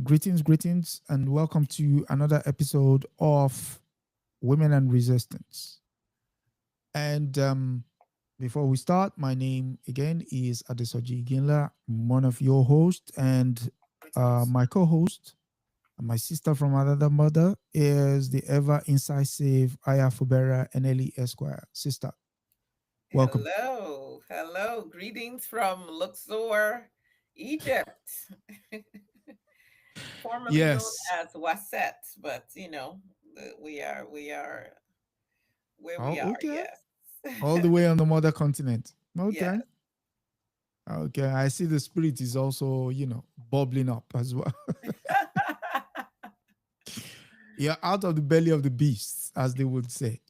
Greetings, and welcome to another episode of Women and Resistance. And before we start, my name again is Adesoji Iginla, one of your hosts, and my co-host, my sister from another mother, is the ever incisive Aya Fubara Eneli Esquire. Sister, welcome. Hello, hello. Greetings from Luxor, Egypt, formerly known Yes. as Waset, but we are where Oh, we are. okay. All Yes, the way on the mother continent. Okay. yes. Okay. I see the spirit is also, bubbling up as well. You're out of the belly of the beast, as they would say.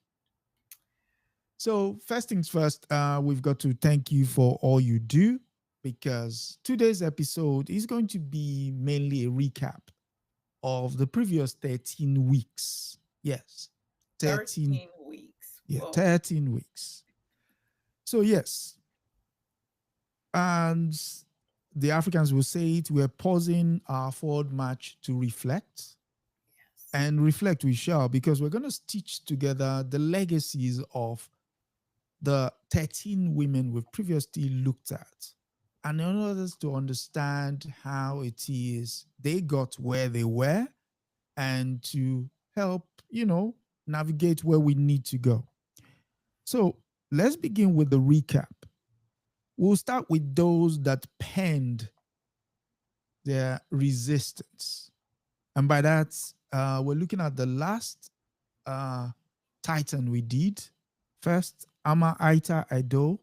So, first things first, we've got to thank you for all you do because today's episode is going to be mainly a recap of the previous 13 weeks. Yes, 13, 13 weeks. yeah, Whoa. 13 weeks. So, yes, and the Africans will say it, we're pausing our forward march to reflect. Yes. And reflect we shall because we're going to stitch together the legacies of the 13 women we've previously looked at. And in order to understand how it is they got where they were and to help, navigate where we need to go. So let's begin with the recap. We'll start with those that penned their resistance. And by that, we're looking at the last uh, Titan we did. First, Ama Aita Aido,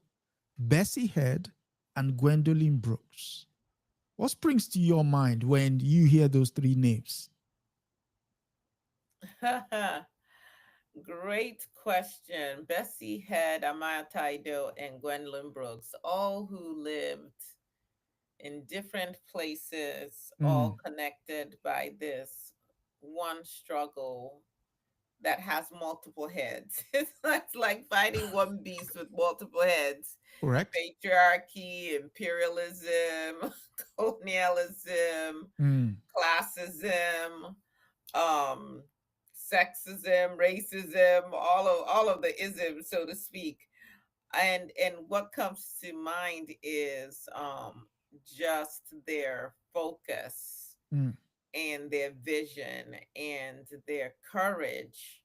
Bessie Head, and Gwendolyn Brooks. What springs to your mind when you hear those three names? Great question. Bessie Head, Amaya Taido, and Gwendolyn Brooks, all who lived in different places, all Mm, connected by this one struggle that has multiple heads. It's like fighting one beast with multiple heads: correct? patriarchy, imperialism, colonialism, Mm, classism, um, sexism, racism, all of the isms, so to speak. And what comes to mind is just their focus mm, and their vision and their courage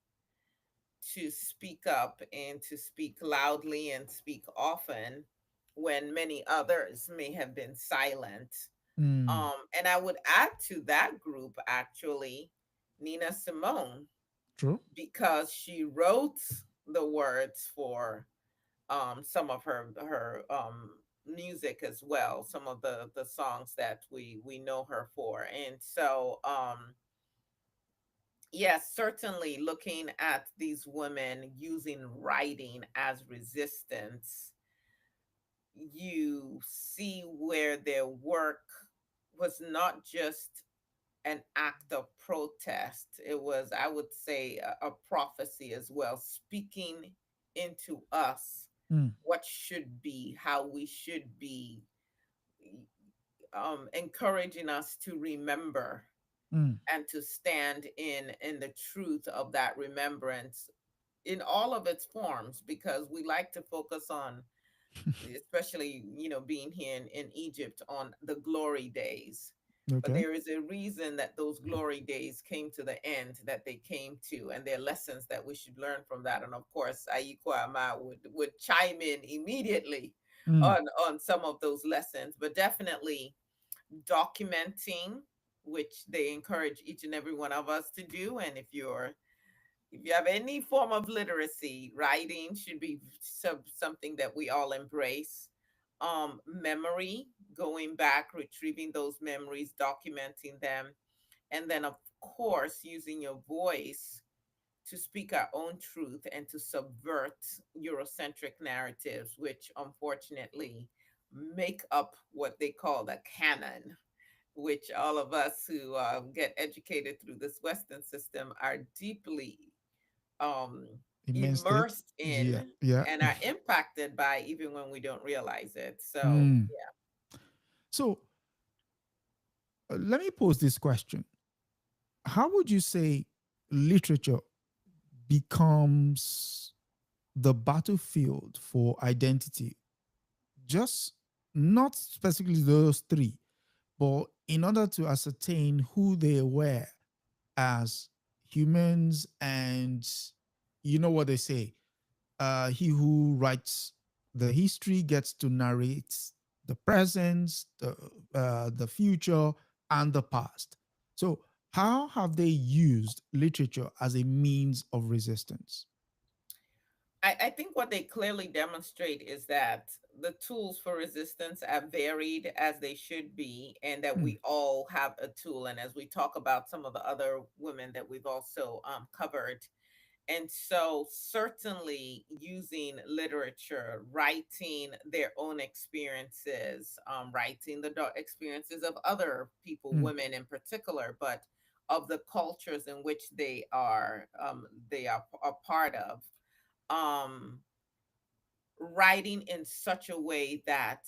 to speak up and to speak loudly and speak often when many others may have been silent. mm. And I would add to that group actually Nina Simone, True. because she wrote the words for some of her music as well, some of the songs that we know her for. And so yes, certainly looking at these women using writing as resistance, you see where their work was not just an act of protest. It was, I would say, a prophecy as well, speaking into us Mm, what should be, how we should be, encouraging us to remember mm. and to stand in the truth of that remembrance in all of its forms, because we like to focus on, especially being here in Egypt, on the glory days. But Okay. there is a reason that those glory days came to the end that they came to, and there are lessons that we should learn from that. And of course, Aiko Ama would chime in immediately Mm, on some of those lessons, but definitely documenting, which they encourage each and every one of us to do. And if you have any form of literacy, writing should be something that we all embrace. Memory, going back, retrieving those memories, documenting them, and then of course using your voice to speak our own truth and to subvert Eurocentric narratives, which unfortunately make up what they call the canon, which all of us who get educated through this Western system are deeply um, immense state. immersed Yeah. in Yeah. and are impacted by, even when we don't realize it. So, Mm. So Let me pose this question. How would you say literature becomes the battlefield for identity? Just not specifically those three, but in order to ascertain who they were as humans, and you know what they say, he who writes the history gets to narrate the present, the future, and the past. So, how have they used literature as a means of resistance? I think what they clearly demonstrate is that the tools for resistance are varied as they should be, and that Mm, we all have a tool. And as we talk about some of the other women that we've also covered, and so certainly using literature, writing their own experiences, writing the experiences of other people, mm, women in particular, but of the cultures in which they are a part of. Um, Writing in such a way that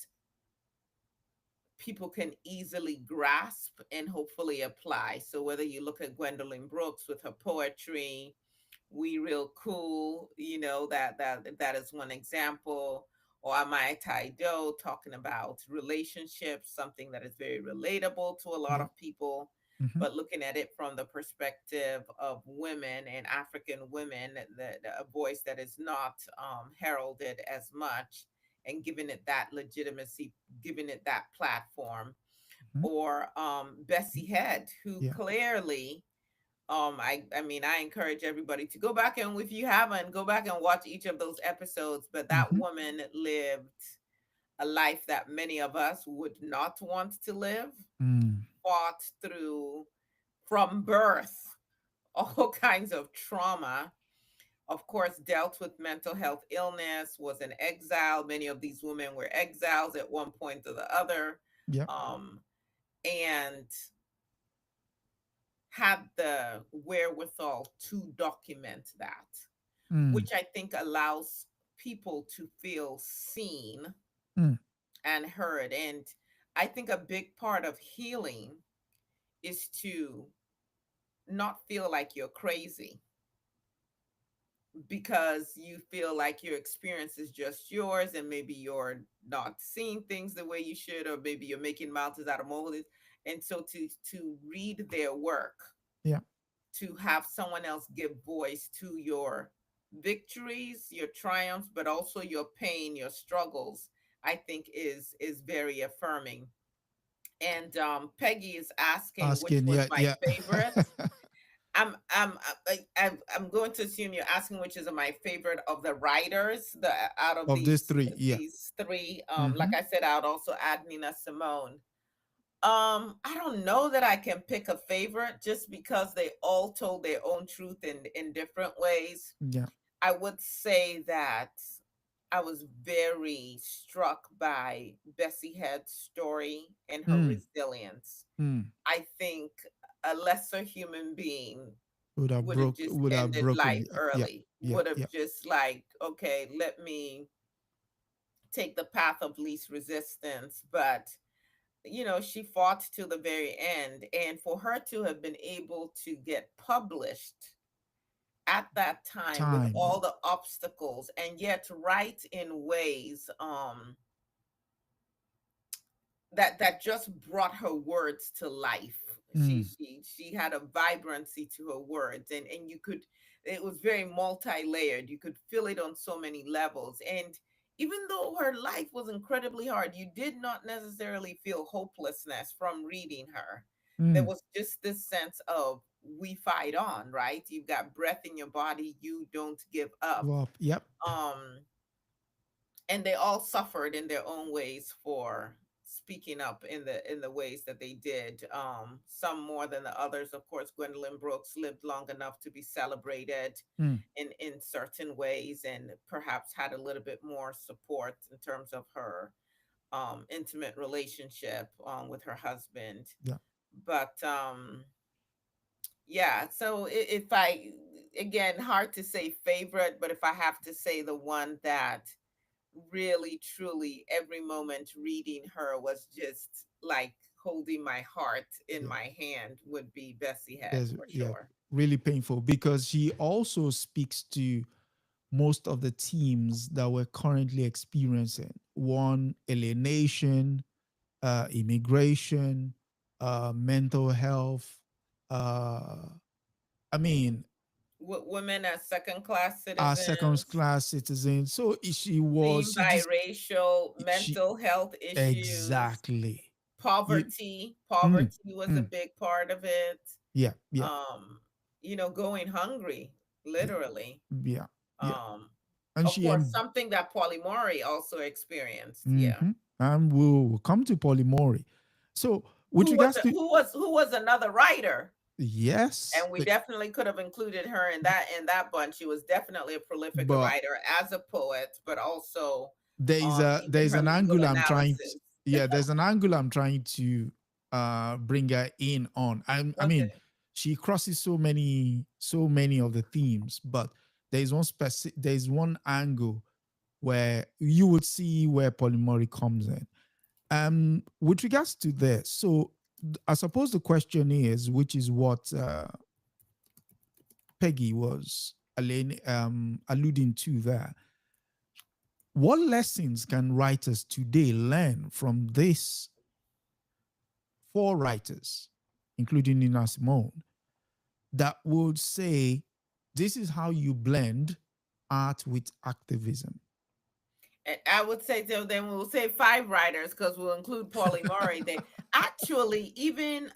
people can easily grasp and hopefully apply. So whether you look at Gwendolyn Brooks with her poetry, We Real Cool, that is one example. Or Amai Taido talking about relationships, something that is very relatable to a lot yeah. of people, Hmm. but looking at it from the perspective of women and African women, a voice that is not heralded as much, and giving it that legitimacy, giving it that platform. Hmm. Or Bessie Head, who Yeah. clearly, I mean, I encourage everybody to go back, and if you haven't, go back and watch each of those episodes. But that Hmm. woman lived a life that many of us would not want to live, Mm. fought through from birth all kinds of trauma, of course, dealt with mental health illness, was in exile. Many of these women were exiles at one point or the other. Yeah. Um, and had the wherewithal to document that, Mm. which I think allows people to feel seen Mm. and heard. And I think a big part of healing is to not feel like you're crazy because you feel like your experience is just yours, and maybe you're not seeing things the way you should, or maybe you're making mountains out of molehills. And so to read their work, Yeah. to have someone else give voice to your victories, your triumphs, but also your pain, your struggles, I think is very affirming. And Peggy is asking which Asking. was Yeah. my Yeah. favorite. I'm going to assume you're asking which is my favorite of the writers, the out of Of these three. Yeah. these three. Hmm. Like I said, I would also add Nina Simone. I don't know that I can pick a favorite just because they all told their own truth in different ways. Yeah. I would say that I was very struck by Bessie Head's story and her Mm. resilience. Mm. I think a lesser human being Would have would have broke. just Would have ended life broken. Yeah. early, Yeah. would have Yeah. just like, okay, let me take the path of least resistance. But she fought to the very end. And for her to have been able to get published at that time with Time. all the obstacles, and yet write in ways that just brought her words to life. She Mm. she she had a vibrancy to her words, and you could, it was very multi-layered. You could feel it on so many levels. And even though her life was incredibly hard, you did not necessarily feel hopelessness from reading her. There Mm. was just this sense of, we fight on, right? You've got breath in your body, you don't give up. Well. Yep. um and they all suffered in their own ways for speaking up in the ways that they did, some more than the others. Of course, Gwendolyn Brooks lived long enough to be celebrated Mm. in certain ways, and perhaps had a little bit more support in terms of her intimate relationship with her husband. Yeah. But yeah, so if I, again, hard to say favorite, but if I have to say the one that really truly every moment reading her was just like holding my heart in Yeah. my hand would be Bessie Head There's for yeah, sure. really painful because she also speaks to most of the teams that we're currently experiencing. One, alienation, immigration, mental health. Uh, I mean, Women as second class our second citizens, class citizens. So being she just biracial, she mental health issues, exactly you poverty. mm, Poverty was a mm, big part of it. yeah, yeah, Um, going hungry, yeah, literally. yeah, yeah, Um, and of she course, something that Polymori also experienced. Yeah. mhm. And we'll come to polymorphy. So with regards to Who was another writer, yes, and we definitely could have included her in that bunch. She was definitely a prolific but writer as a poet, but also even there's her an legal angle I'm trying to, analysis. yeah, there's an angle I'm trying to bring her in on. I mean, Okay. she crosses so many of the themes, but there's one angle where you would see where polyamory comes in. With regards to this, so I suppose the question is, which is what Peggy was alluding to there. What lessons can writers today learn from these four writers, including Nina Simone, that would say this is how you blend art with activism? And I would say, so then we'll say five writers because we'll include Paulie Murray. They actually even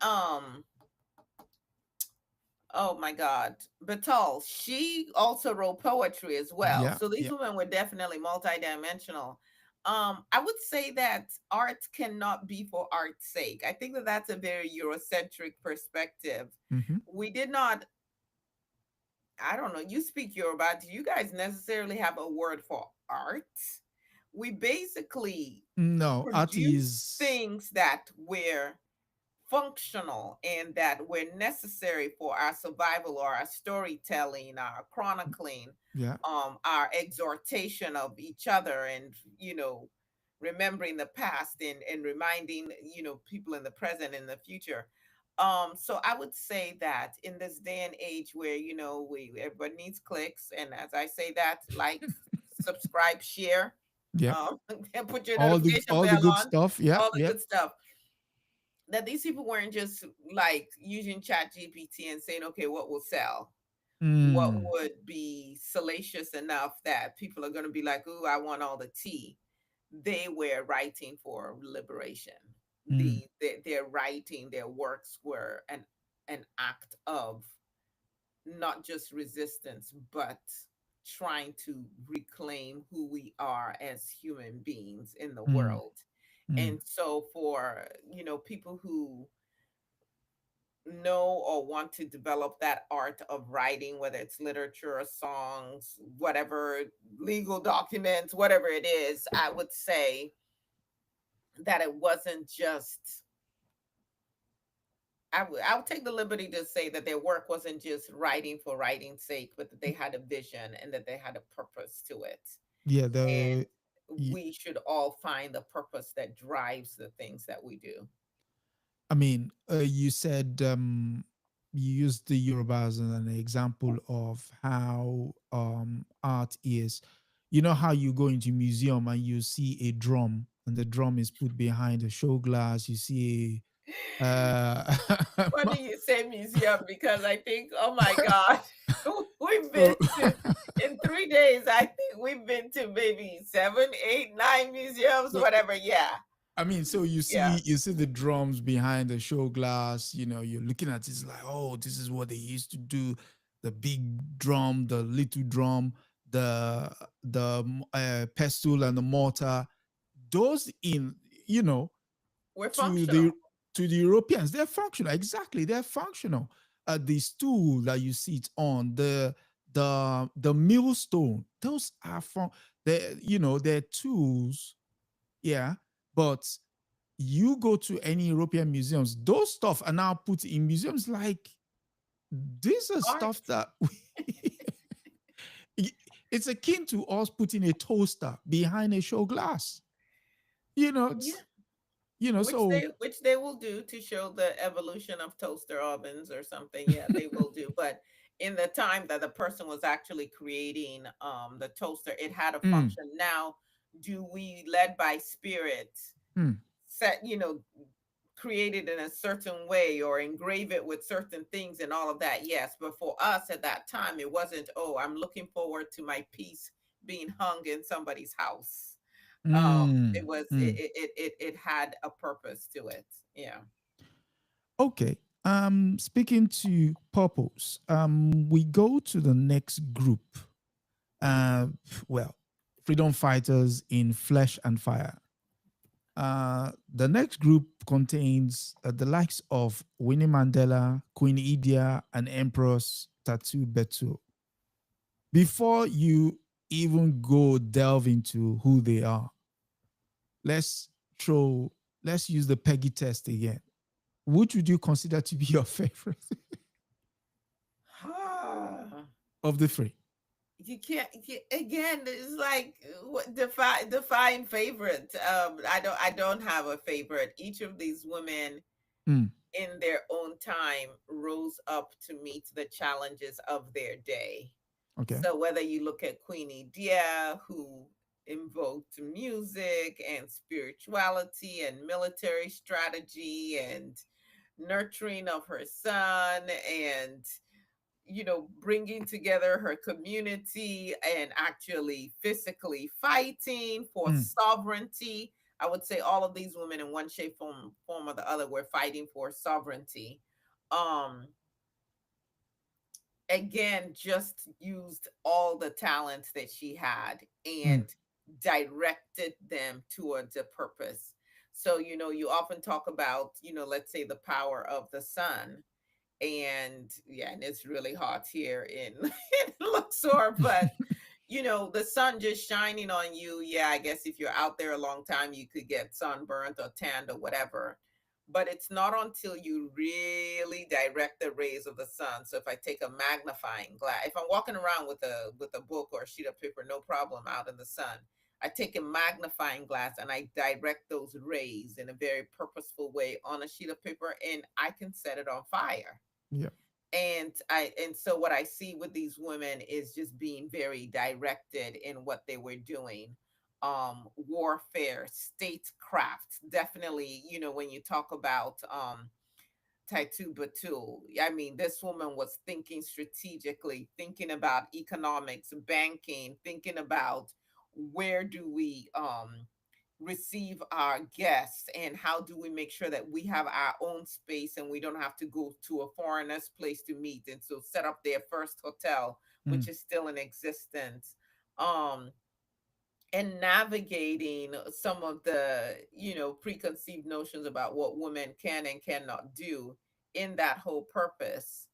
oh my God, Batal, she also wrote poetry as well. Yeah, So these yeah. women were definitely multidimensional. I would say that art cannot be for art's sake. I think that that's a very Eurocentric perspective. Mm-hmm. We did not, I don't know, you speak Yoruba. Do you guys necessarily have a word for art? We basically No, art produce is things that were functional and that were necessary for our survival or our storytelling, our chronicling, yeah. our exhortation of each other, and remembering the past and reminding people in the present and the future. So I would say that in this day and age where we everybody needs clicks, and as I say that, like, subscribe, share, Yeah. um, and put your notification All the bell good on, stuff. Yeah, all the yeah. good stuff, that these people weren't just like using chat gpt and saying, okay, what will sell, what Mm, would be salacious enough that people are going to be like, ooh, I want all the tea. They were writing for liberation. mm, Their writing, their works were an act of not just resistance, but trying to reclaim who we are as human beings in the mm, world. mm, And so for people who know or want to develop that art of writing, whether it's literature or songs, whatever, legal documents, whatever it is, I would say that it wasn't just, I would take the liberty to say that their work wasn't just writing for writing's sake, but that they had a vision and that they had a purpose to it. yeah. And Y- we should all find the purpose that drives the things that we do. I mean, you said you used the Yoruba as an example of how art is. You know how you go into museum and you see a drum, and the drum is put behind a show glass. You see Funny you say museum because I think, oh my God, we've been so to, in 3 days, I think we've been to maybe seven, eight, nine museums, so whatever. Yeah. I mean, so Yeah. you see the drums behind the show glass. You know, you're looking at it like, oh, this is what they used to do. The big drum, the little drum, the pestle and the mortar. Those in We're to the functional. Europeans, they're functional. Exactly, they're functional. The stool that you sit on, the millstone, those are from they're tools. Yeah, but you go to any European museums, those stuff are now put in museums. Like these are Art. stuff that it's akin to us putting a toaster behind a show glass. You know, Yeah. So which they will do to show the evolution of toaster ovens or something. Yeah, they will do. But in the time that the person was actually creating the toaster, it had a mm, function. Now, do we led by spirit mm, set, create it in a certain way or engrave it with certain things and all of that? Yes. But for us at that time, it wasn't, oh, I'm looking forward to my piece being hung in somebody's house. It mm, was mm. it had a purpose to it. Yeah. Okay. Speaking to purpose, we go to the next group. Uh, well, freedom fighters in flesh and fire. The next group contains the likes of Winnie Mandela, Queen Idia, and Empress Tatu Betu. Before you even go delve into who they are, let's throw, let's use the Peggy test again. Which would you consider to be your favorite of the three? You can't again, it's like what define favorite. I don't have a favorite. Each of these women Mm, in their own time rose up to meet the challenges of their day. okay. So whether you look at Queenie Dia, who invoked music and spirituality and military strategy and nurturing of her son, and bringing together her community and actually physically fighting for Mm, sovereignty. I would say all of these women in one shape, form or the other were fighting for sovereignty. Um, Again, just used all the talents that she had mm, and directed them towards a purpose. So, you often talk about, let's say the power of the sun. And yeah, and it's really hot here in, in Luxor, but the sun just shining on you. Yeah, I guess if you're out there a long time, you could get sunburnt or tanned or whatever. But it's not until you really direct the rays of the sun. So if I take a magnifying glass, if I'm walking around with a book or a sheet of paper, no problem out in the sun. I take a magnifying glass and I direct those rays in a very purposeful way on a sheet of paper, and I can set it on fire. yeah. And so what I see with these women is just being very directed in what they were doing. Warfare, statecraft, definitely. When you talk about Taitu Batul, I mean, this woman was thinking strategically, thinking about economics, banking, thinking about where do we receive our guests and how do we make sure that we have our own space and we don't have to go to a foreigner's place to meet, and so set up their first hotel, Mm, which is still in existence. um and navigating some of the preconceived notions about what women can and cannot do in that whole purpose,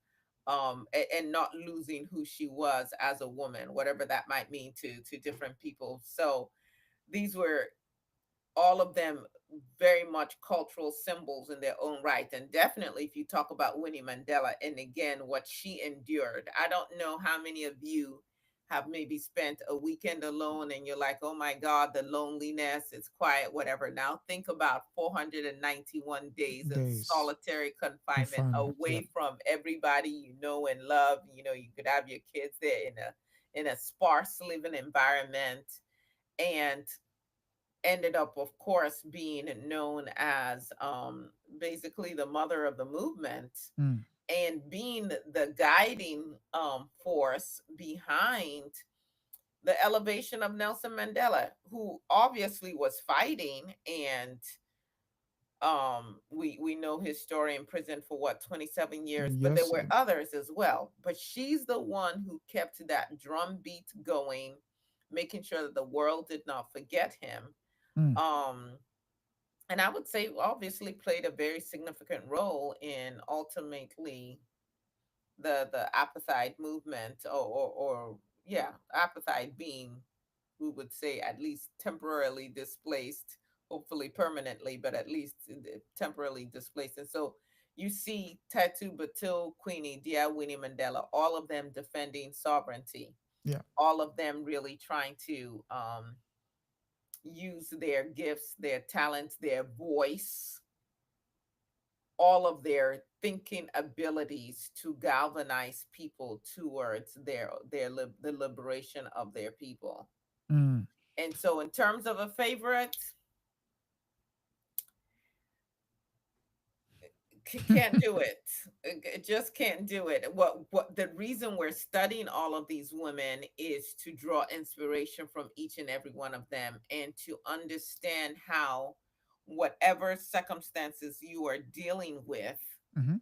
and not losing who she was as a woman, whatever that might mean to different people. So these were all of them very much cultural symbols in their own right. And definitely, if you talk about Winnie Mandela and again, what she endured, I don't know how many of you have maybe spent a weekend alone and you're like, oh my God, the loneliness, it's quiet, whatever. Now think about 491 days in days solitary confinement confinement. Yeah. away from everybody you know and love. You could have your kids there in a sparse living environment, and ended up, of course, being known as basically the mother of the movement Mm, and being the guiding force behind the elevation of Nelson Mandela, who obviously was fighting. And we know his story, in prison for what, 27 years, but there yes. were others as well. But she's the one who kept that drumbeat going, making sure that the world did not forget him. Mm, um and I would say obviously played a very significant role in ultimately the apartheid movement, or yeah, apartheid being, we would say, at least temporarily displaced, hopefully permanently, but at least temporarily displaced. And so you see Tatu Batil, Queenie Dia, Winnie Mandela, all of them defending sovereignty, yeah. all of them really trying to use their gifts, their talents, their voice, all of their thinking abilities to galvanize people towards the liberation of their people. Mm. And so in terms of a favorite, can't do it. Just can't do it. What the reason we're studying all of these women is to draw inspiration from each and every one of them, and to understand how, whatever circumstances you are dealing with, Mhm.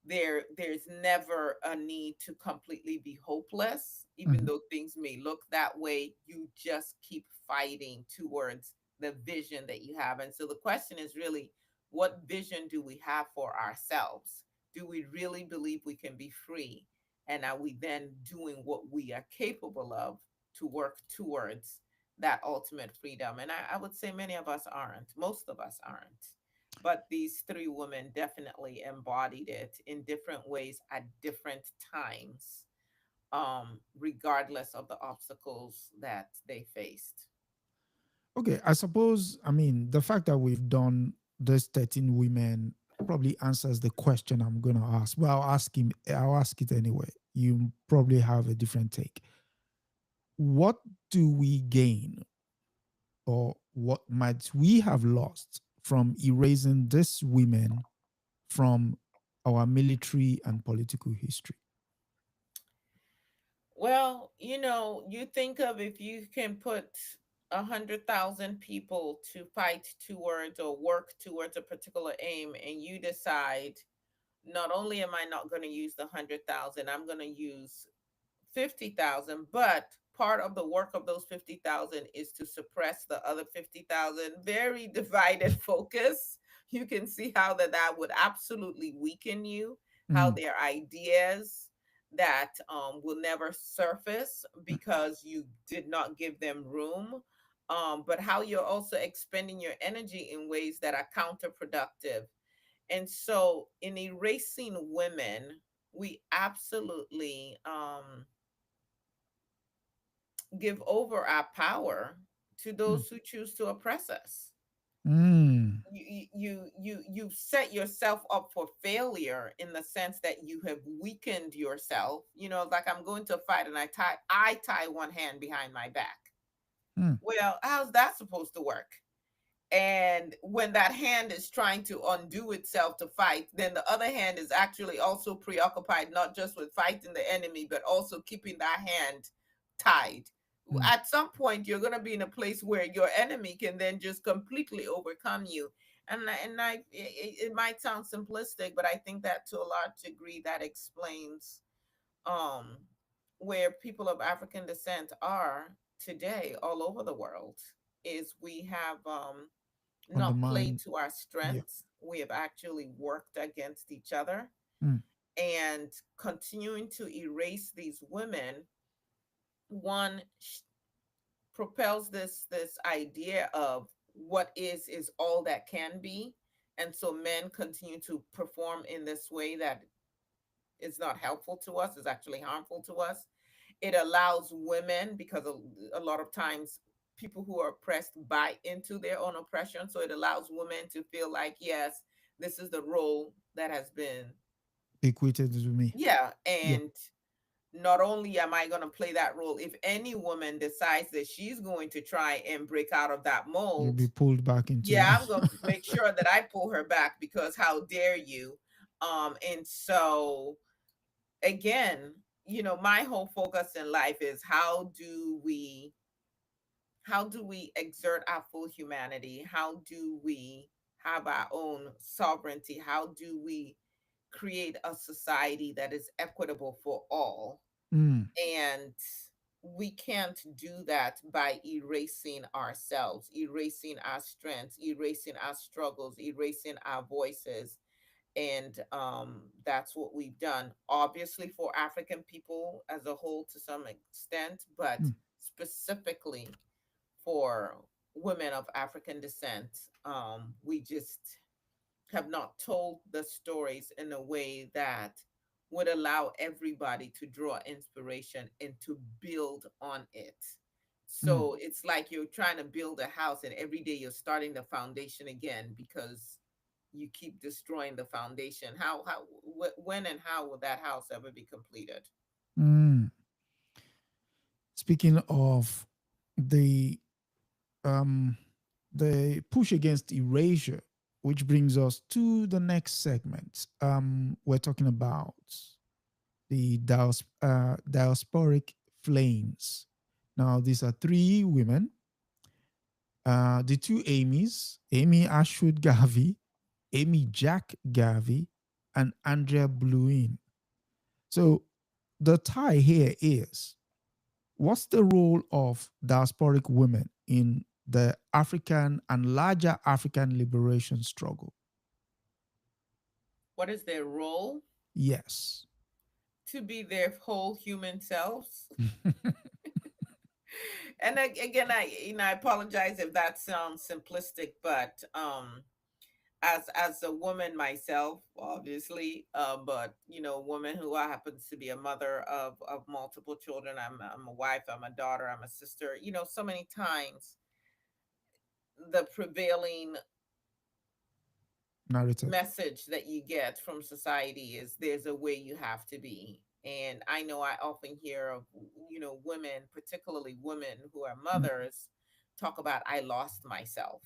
there's never a need to completely be hopeless. Even Mhm. though things may look that way, you just keep fighting towards the vision that you have. And so the question is really, what vision do we have for ourselves? Do we really believe we can be free, and are we then doing what we are capable of to work towards that ultimate freedom? And I would say many of us aren't, most of us aren't, but these three women definitely embodied it in different ways at different times, regardless of the obstacles that they faced. Okay, I suppose, I mean, the fact that we've done this 13 women probably answers the question I'm going to ask. Well, I'll ask it anyway. You probably have a different take. What do we gain, or what might we have lost from erasing these women from our military and political history? Well, you think of, if you can put 100,000 people to fight towards or work towards a particular aim, and you decide, not only am I not going to use the 100,000, I'm going to use 50,000, but part of the work of those 50,000 is to suppress the other 50,000. Very divided focus. You can see how that would absolutely weaken you, how Mm, their ideas that will never surface mm, because you did not give them room. But how you're also expending your energy in ways that are counterproductive. And so, in erasing women, we absolutely give over our power to mm, those who choose to oppress us. mm, You set yourself up for failure, in the sense that you have weakened yourself. Like, I'm going to fight, and I tie one hand behind my back. mm, Well, how's that supposed to work? And when that hand is trying to undo itself to fight, then the other hand is actually also preoccupied, not just with fighting the enemy, but also keeping that hand tied. mm. At some point, you're going to be in a place where your enemy can then just completely overcome you. It might sound simplistic, but I think that to a large degree that explains um where people of African descent are today all over the world. Is we have not played Undermine. to our Yeah. strengths. We have actually worked against each other, Mm, and continuing to erase these women, one propels this idea of what is all that can be. And so men continue to perform in this way that is not helpful to us, is actually harmful to us. It allows women, because a lot of times people who are oppressed buy into their own oppression, so it allows women to feel like, yes, this is the role that has been, equated to me. yeah. Yeah. And not only am I going to play that role, if any woman decides that she's going to try and break out of that You'll mold, be pulled back into yeah, it. I'm going to make sure that I pull her back, because how dare you. And so, again, my whole focus in life is, how do we exert our full humanity? How do we have our own sovereignty? How do we create a society that is equitable for all? Mm, And we can't do that by erasing ourselves, erasing our strengths, erasing our struggles, erasing our voices. And that's what we've done, obviously, for African people as a whole to some extent, but mm, specifically for women of African descent. We just have not told the stories in a way that would allow everybody to draw inspiration and to build on it. Mm. So it's like you're trying to build a house, and every day you're starting the foundation again because you keep destroying the foundation. When and how will that house ever be completed? Mm. Speaking of the um, the push against erasure, which brings us to the next segment. We're talking about the diasporic flames. Now, these are three women, the two Amy's, Amy Ashwood Garvey, Amy Jack Garvey, and Andrea Bluin. So the tie here is, what's the role of diasporic women in the African and larger African liberation struggle? What is their role? Yes. To be their whole human selves. And again, I apologize if that sounds simplistic, but as a woman myself, obviously, but a woman who happens to be a mother of multiple children. I'm a wife, I'm a daughter, I'm a sister. So many times the prevailing Narrative. message that you get from society is there's a way you have to be. And I know I often hear of women, particularly women who are Mm. mothers, talk about I lost myself.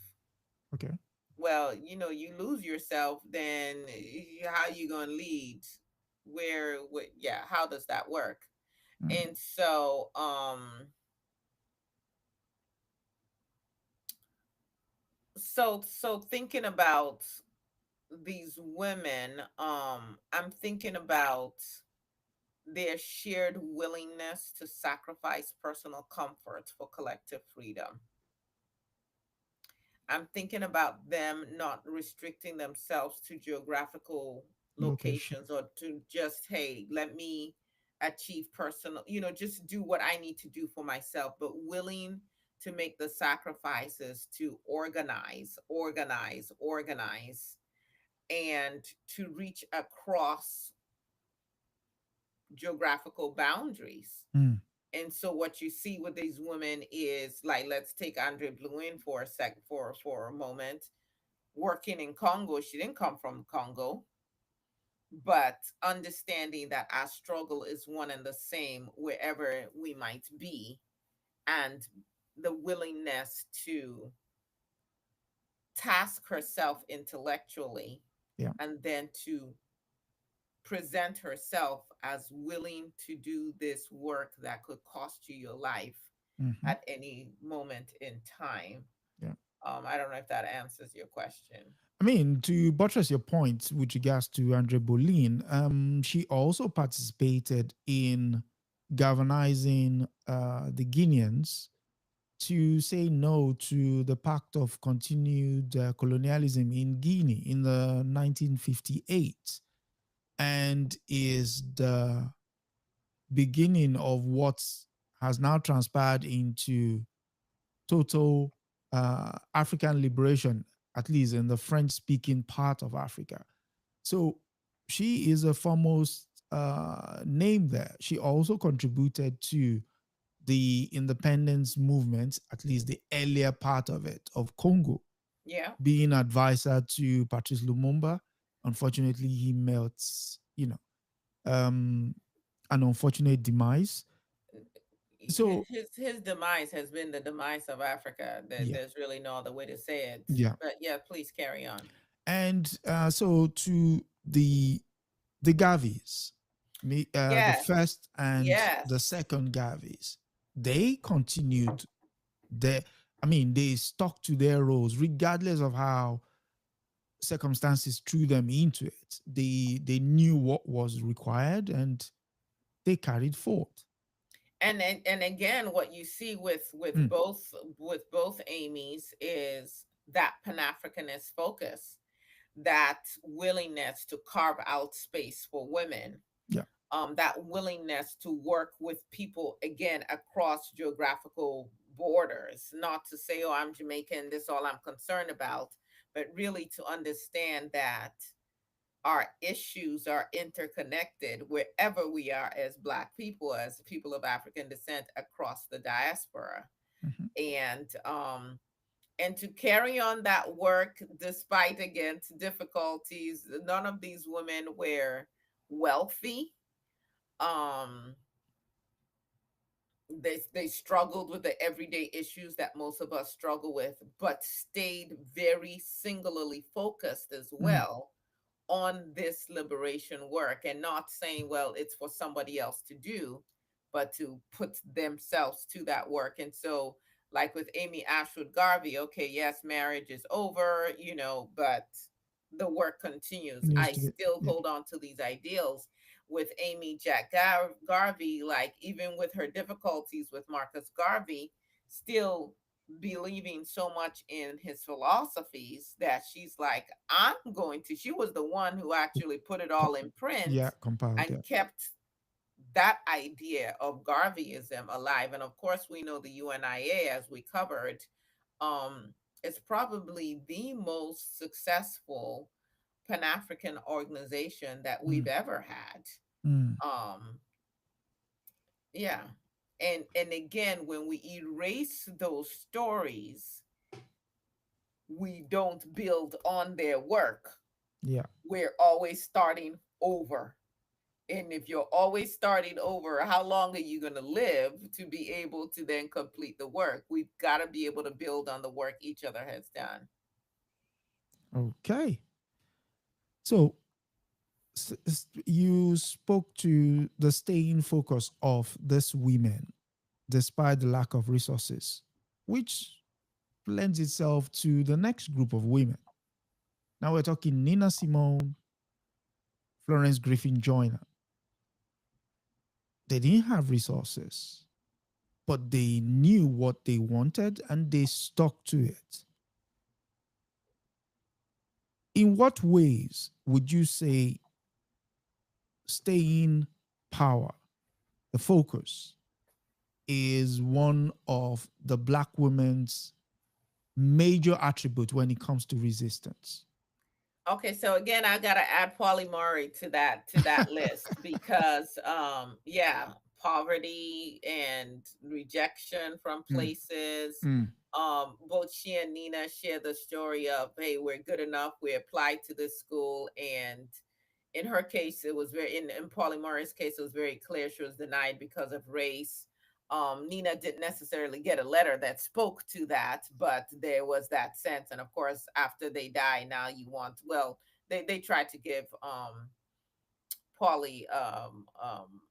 Okay. Well, you lose yourself, then how you gonna lead? Yeah, how does that work? Mm. And so thinking about these women, I'm thinking about their shared willingness to sacrifice personal comfort for collective freedom. I'm thinking about them not restricting themselves to geographical Location. locations, or to just, hey, let me achieve personal, just do what I need to do for myself, but willing to make the sacrifices to organize, and to reach across geographical boundaries. Mm. And so what you see with these women is, like, let's take Andre Bluin for a moment. Working in Congo, she didn't come from Congo, but understanding that our struggle is one and the same wherever we might be, and the willingness to task herself intellectually, Yeah. and then to present herself as willing to do this work that could cost you your life Hmm. at any moment in time. Yeah. I don't know if that answers your question. I mean, to buttress your point with regards to Andre Bolin, she also participated in galvanizing the Guineans to say no to the Pact of Continued Colonialism in Guinea in the 1958, and is the beginning of what has now transpired into total African liberation, at least in the French speaking part of Africa. So she is a foremost name there. She also contributed to the independence movement, at least the earlier part of it, of Congo, Yeah. being advisor to Patrice Lumumba. Unfortunately, he melts, an unfortunate demise. his So, his his demise has been the demise of Africa. yeah, There's really no other way to say it. yeah. But yeah, please carry on. And so to the Gavis, the Yes, first and the yes. second Gavis, they continued their, I mean, they stuck to their roles regardless of how circumstances threw them into it. They knew what was required and they carried forth. And again, what you see Mm. with both Amy's is that Pan-Africanist focus, that willingness to carve out space for women, Yeah. that willingness to work with people again across geographical borders. Not to say, oh, I'm Jamaican, this is all I'm concerned about, but really to understand that our issues are interconnected wherever we are as Black people, as people of African descent across the diaspora. Mhm. And to carry on that work despite against difficulties. None of these women were wealthy. um they struggled with the everyday issues that most of us struggle with, but stayed very singularly focused as Mm. well on this liberation work, and not saying, well, it's for somebody else to do, but to put themselves to that work. And so, like with Amy Ashwood Garvey, okay, yes, marriage is over, but the work continues. News I to be. still Yeah. hold on to these ideals. With Amy Jack Garvey, like even with her difficulties with Marcus Garvey, still believing so much in his philosophies that she's like, she was the one who actually put it all in print Yeah. Compiled. and Yeah. kept that idea of Garveyism alive. And of course, we know the UNIA, as we covered, um, is probably the most successful Pan African organization that we've Mm. ever had. Mm. Um, yeah. And again, when we erase those stories, we don't build on their work. Yeah. We're always starting over. And if you're always starting over, how long are you going to live to be able to then complete the work? We've got to be able to build on the work each other has done. Okay. So you spoke to the staying focus of this women despite the lack of resources, which lends itself to the next group of women. Now we're talking Nina Simone, Florence Griffin Joyner. They didn't have resources, but they knew what they wanted and they stuck to it. In what ways would you say staying power, the focus, is one of the black women's major attribute when it comes to resistance? Okay, so again, I gotta add Paulie Murray to that list because yeah, poverty and rejection from Mm, places. mm, Both she and Nina share the story of, hey, we're good enough, we applied to this school, and in her case it was very in Paulie Murray's case it was very clear she was denied because of race. Nina didn't necessarily get a letter that spoke to that, but there was that sense. And of course, after they die, now you want, well, they tried to give Paulie a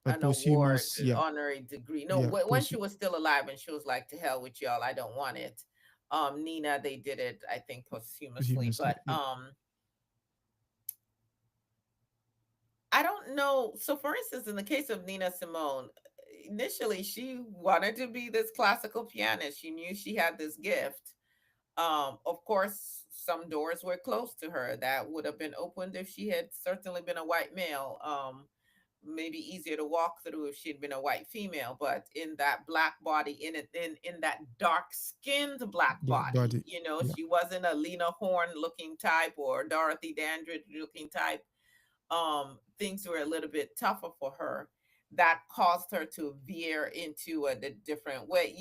an award, posthumous, yeah, honorary degree. No, yeah, when she was still alive, and she was like, "To hell with y'all, I don't want it." Nina, they did it, I think, posthumously, posthumously, but yeah. I don't know. So, for instance, in the case of Nina Simone, initially she wanted to be this classical pianist. She knew she had this gift. Of course, some doors were closed to her that would have been opened if she had certainly been a white male. Maybe easier to walk through if she'd been a white female, but in that black body, in that dark skinned black Yeah, body, body, yeah, she wasn't a Lena Horne looking type or Dorothy Dandridge looking type. Things were a little bit tougher for her. That caused her to veer into a different way,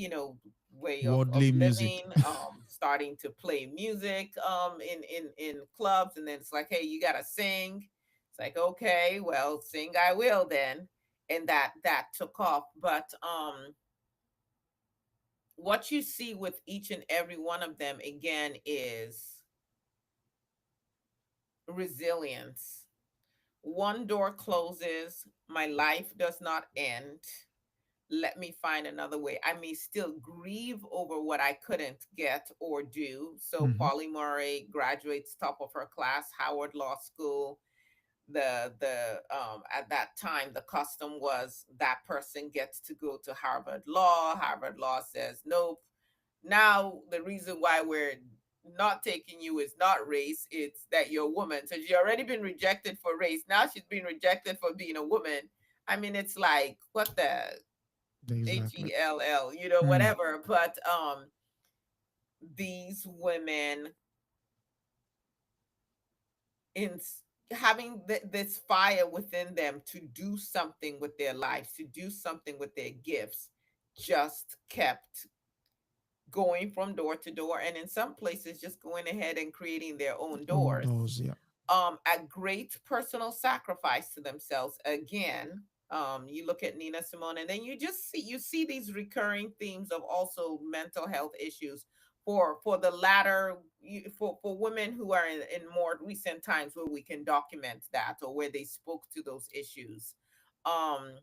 way of worldly music. living, starting to play music in clubs. And then it's like, hey, you gotta sing. It's like, okay, well, sing I will then. And that took off. But what you see with each and every one of them again is resilience. One door closes, my life does not end. Let me find another way. I may still grieve over what I couldn't get or do. So Mhm. Polly Murray graduates top of her class, Howard Law School. The at that time the custom was that person gets to go to Harvard Law. Harvard Law says nope. Now the reason why we're not taking you is not race, it's that you're a woman. So she's already been rejected for race, now she's been rejected for being a woman. I mean, it's like, what the Exactly. Hell, Mm. whatever. But these women, in having this fire within them to do something with their lives, to do something with their gifts, just kept going from door to door, and in some places just going ahead and creating their own Own doors, doors, yeah. at great personal sacrifice to themselves. Again, you look at Nina Simone, and then you see these recurring themes of also mental health issues for the latter, for women who are in more recent times where we can document that, or where they spoke to those issues. Um,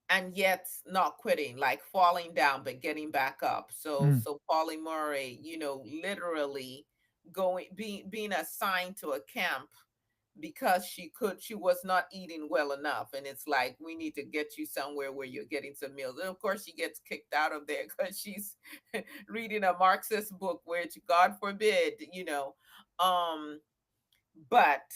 and yet not quitting, like falling down but getting back up. Mm. So Polly Murray, literally being assigned to a camp because she was not eating well enough, and it's like, we need to get you somewhere where you're getting some meals. And of course she gets kicked out of there because she's reading a Marxist book, which God forbid, but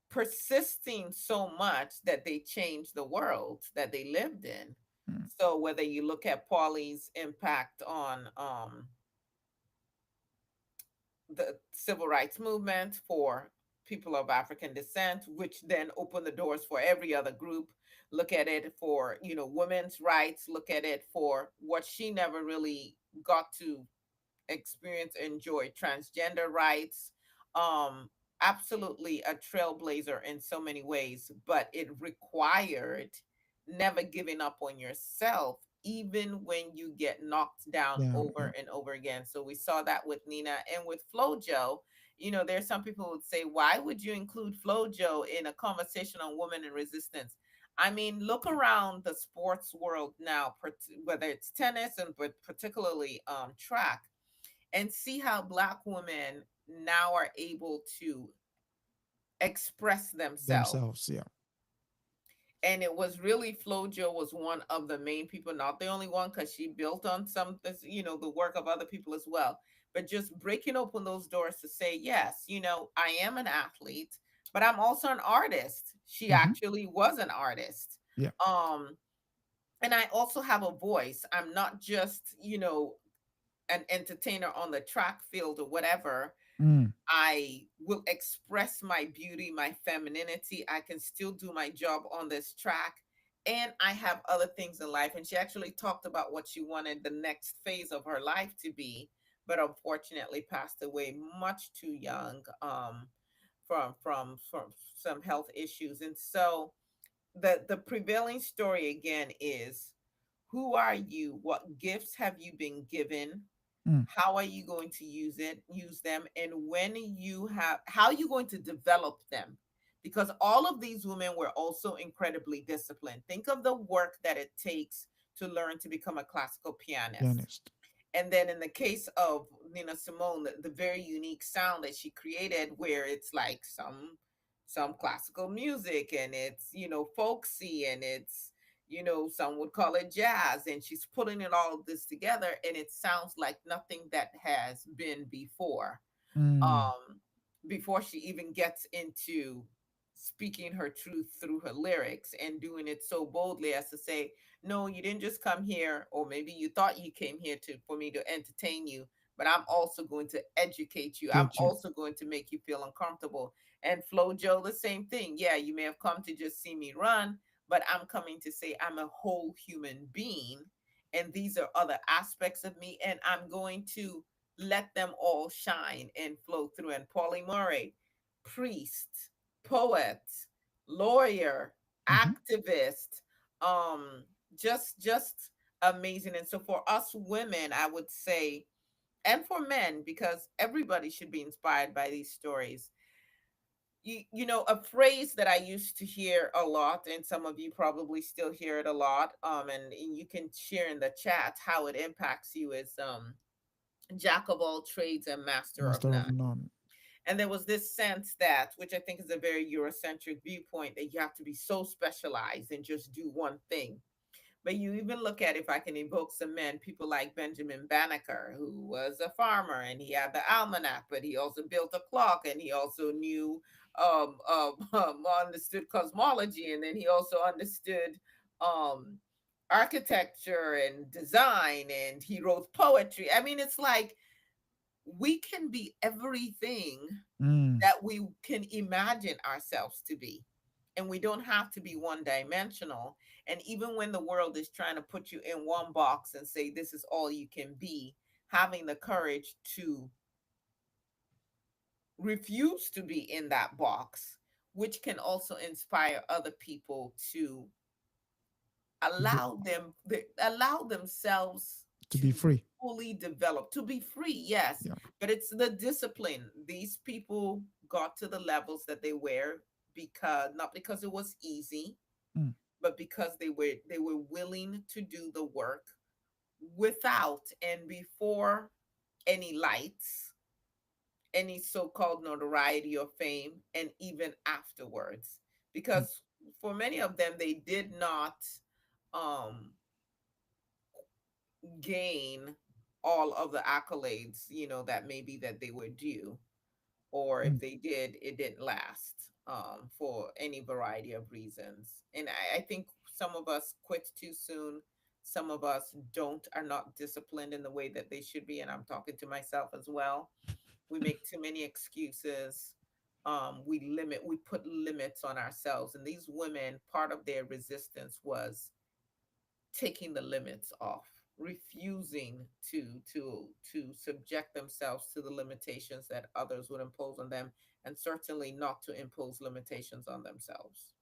persisting so much that they changed the world that they lived in. Mm. So whether you look at Paulie's impact on the civil rights movement for people of African descent, which then opened the doors for every other group. Look at it for, women's rights. Look at it for what she never really got to experience, enjoy, transgender rights. um Absolutely a trailblazer in so many ways, but it required never giving up on yourself even when you get knocked down Down, yeah. over and over again. So we saw that with Nina and with Flojo. There's some people who would say, why would you include Flojo in a conversation on women and resistance? I mean, look around the sports world now, whether it's tennis and but particularly track, and see how Black women now are able to express themselves. Themselves, yeah. And it was really, Flojo was one of the main people, not the only one, because she built on the work of other people as well. But just breaking open those doors to say, yes, I am an athlete, but I'm also an artist. She Hmm. actually was an artist. Yeah. Um, and I also have a voice. I'm not just, an entertainer on the track field or whatever. Mm. I will express my beauty, my femininity. I can still do my job on this track. And I have other things in life. And she actually talked about what she wanted the next phase of her life to be, but unfortunately passed away much too young, from some health issues. And so the prevailing story again is, who are you? What gifts have you been given? Mm. How are you going to use them? And when you have, how are you going to develop them? Because all of these women were also incredibly disciplined. Think of the work that it takes to learn to become a classical pianist. Pianist. And then in the case of Nina Simone, the very unique sound that she created, where it's like some classical music, and it's, folksy, and it's, some would call it jazz, and she's putting it all of this together, and it sounds like nothing that has been Mm. um before she even gets into speaking her truth through her lyrics, and doing it so boldly as to say, no, you didn't just come here, or maybe you thought you came here to for me to entertain you, but I'm also going to educate you. I'm Get you. also going to make you feel uncomfortable. And Flojo, the same thing. Yeah, you may have come to just see me run, but I'm coming to say I'm a whole human being, and these are other aspects of me, and I'm going to let them all shine and flow through. And Paulie Murray, priest, poet, lawyer, Hmm. activist, just amazing. And so for us women, I would say, and for men, because everybody should be inspired by these stories. A phrase that I used to hear a lot, and some of you probably still hear it a lot, and you can share in the chat how it impacts you, is jack of all trades and master of Master of none. none. And there was this sense that, which I think is a very Eurocentric viewpoint, that you have to be so specialized and just do one thing. But you even look at, if I can evoke some men, people like Benjamin Banneker, who was a farmer, and he had the almanac, but he also built a clock, and he also knew, understood cosmology, and then he also understood um, architecture and design, and he wrote poetry. I mean, it's like we can be everything Mm. that we can imagine ourselves to be. and we don't have to be one dimensional. And even when the world is trying to put you in one box and say this is all you can be, having the courage to refuse to be in that box, which can also inspire other people to Br- allow themselves to be to free. fully develop, to be free. Yes, Yeah. but it's the discipline. These people got to the levels that they were because, not because it was easy, Mm, but because they were willing to do the work without and before any lights, any so-called notoriety or fame, and even afterwards. mm, Because for many of them, they did not um gain all of the accolades, that maybe that they were due, or if mm. they did, it didn't last, for any variety of reasons. And I think some of us quit too soon. Some of us don't are not disciplined in the way that they should be, and I'm talking to myself as well. We make too many excuses. We put limits on ourselves, and these women, part of their resistance was taking the limits off, refusing to subject themselves to the limitations that others would impose on them, and certainly not to impose limitations on themselves.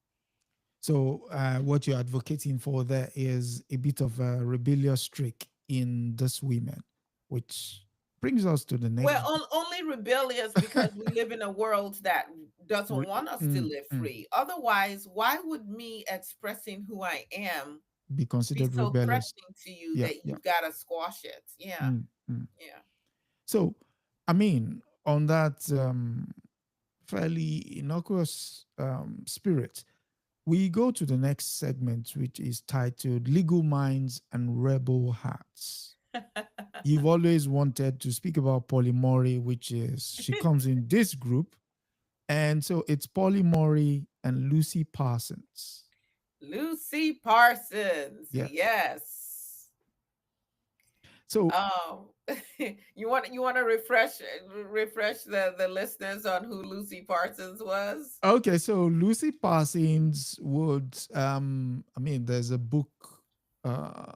So, what you're advocating for there is a bit of a rebellious streak in this women, which brings us to the Well, next. only rebellious because we live in a world that doesn't Re- want us to mm, live mm, free. Otherwise, why would me expressing who I am be be considered so rebellious. threatening to you Yeah, that yeah. you've got to squash it? Yeah, Mm, mm. yeah. So, I mean, on that fairly innocuous spirit, we go to the next segment, which is titled Legal Minds and Rebel Hearts. You've always wanted to speak about polyamory, which is she comes in this group. And so it's Polly Mori and Lucy Parsons. Lucy Parsons, Yes. yes. So, Um, you want to refresh the listeners on who Lucy Parsons was? okay, so Lucy Parsons would, I mean, there's a book. Uh,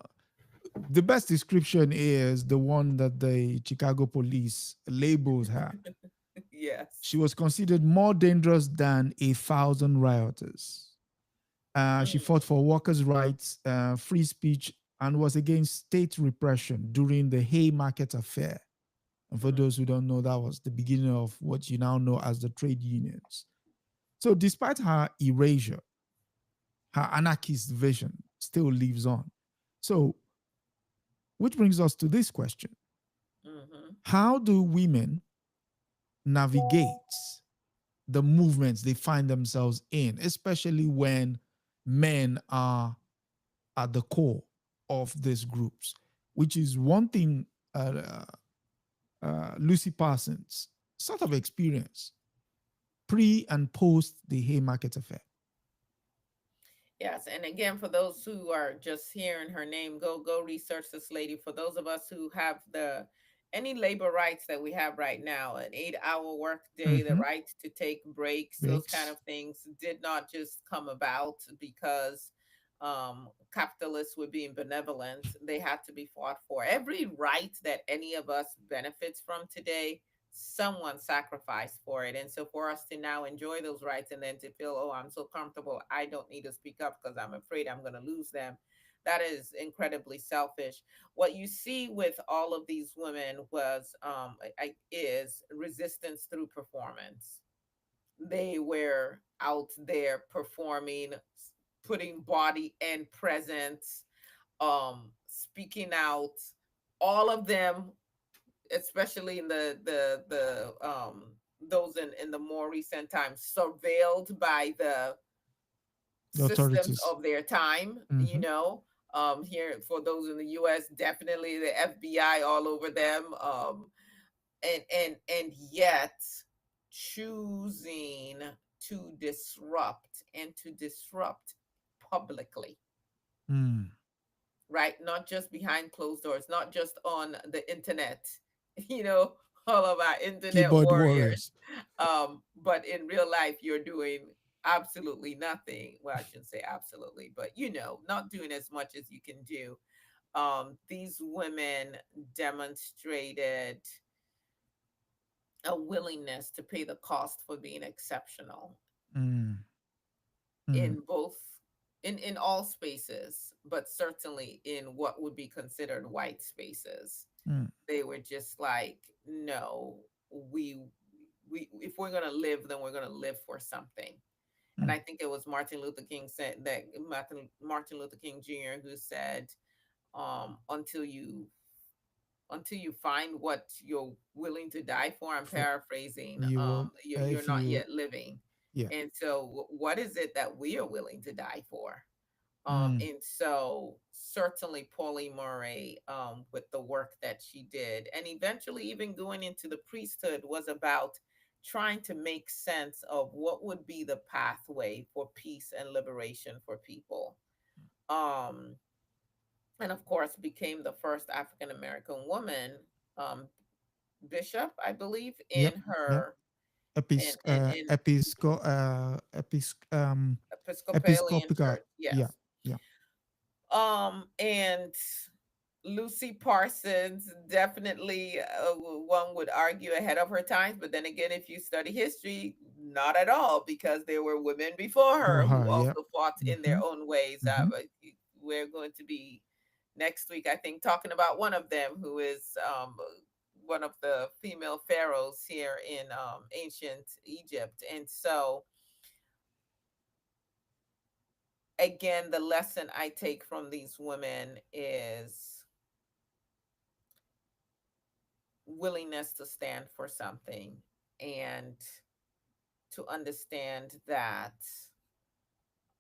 the best description is the one that the Chicago police labels her. She Yes. was considered more dangerous than 1,000 rioters. She Mm, fought for workers' rights, free speech, and was against state repression during the Haymarket Affair. And for mm, those who don't know, that was the beginning of what you now know as the trade unions. So, despite her erasure, her anarchist vision still lives on. So, which brings us to this question: mm-hmm. how do women navigate the movements they find themselves in, especially when men are at the core of these groups, which is one thing Lucy Parsons sort of experience pre and post the Haymarket Affair. Yes, and again, for those who are just hearing her name, go research this lady. For those of us who have the any labor rights that we have right now, an 8-hour work day, the Mm-hmm. right to take breaks, those kind Breaks. of things did not just come about because capitalists were being benevolent. They had to be fought for. Every right that any of us benefits from today, someone sacrificed for it. And so for us to now enjoy those rights and then to feel, oh, I'm so comfortable, I don't need to speak up because I'm afraid I'm going to lose them, that is incredibly selfish. What you see with all of these women was is resistance through performance. They were out there performing, putting body and presence, speaking out. All of them, especially in the those in the more recent times, surveilled by the The systems authorities. of their time, Mm-hmm. here for those in the US, definitely the FBI all over them, and yet choosing to disrupt, and to disrupt publicly, Mm. right? Not just behind closed doors, not just on the internet, you know, all of our internet Keyboard warriors, warriors. but in real life, you're doing. absolutely nothing. Well, I shouldn't say absolutely, but not doing as much as you can do. These women demonstrated a willingness to pay the cost for being exceptional Mm, mm, in both in all spaces, but certainly in what would be considered white spaces. mm, They were just like, no, we we if we're gonna live, then we're gonna live for something. And mm. I think it was Martin Luther King said that Martin Luther King Jr. who said, until you find what you're willing to die for. I'm For paraphrasing. you will, You're if not you, yet living. yeah. And so, what is it that we are willing to die for? Mm, And so, certainly, Pauline Murray, with the work that she did, and eventually even going into the priesthood, was about trying to make sense of what would be the pathway for peace and liberation for people. Um, and of course, became the first African American woman um, bishop, I believe, yep, in yep. her in Episcopalian Episcopal. church. Yeah, Yes. yeah. And Lucy Parsons definitely, one would argue, ahead of her times. But then again, if you study history, not at all, because there were women before For her who her, yep. also fought in Mm-hmm, their own ways. mm-hmm. But we're going to be next week, I think, talking about one of them who is one of the female pharaohs here in ancient Egypt. And so, again, the lesson I take from these women is willingness to stand for something and to understand that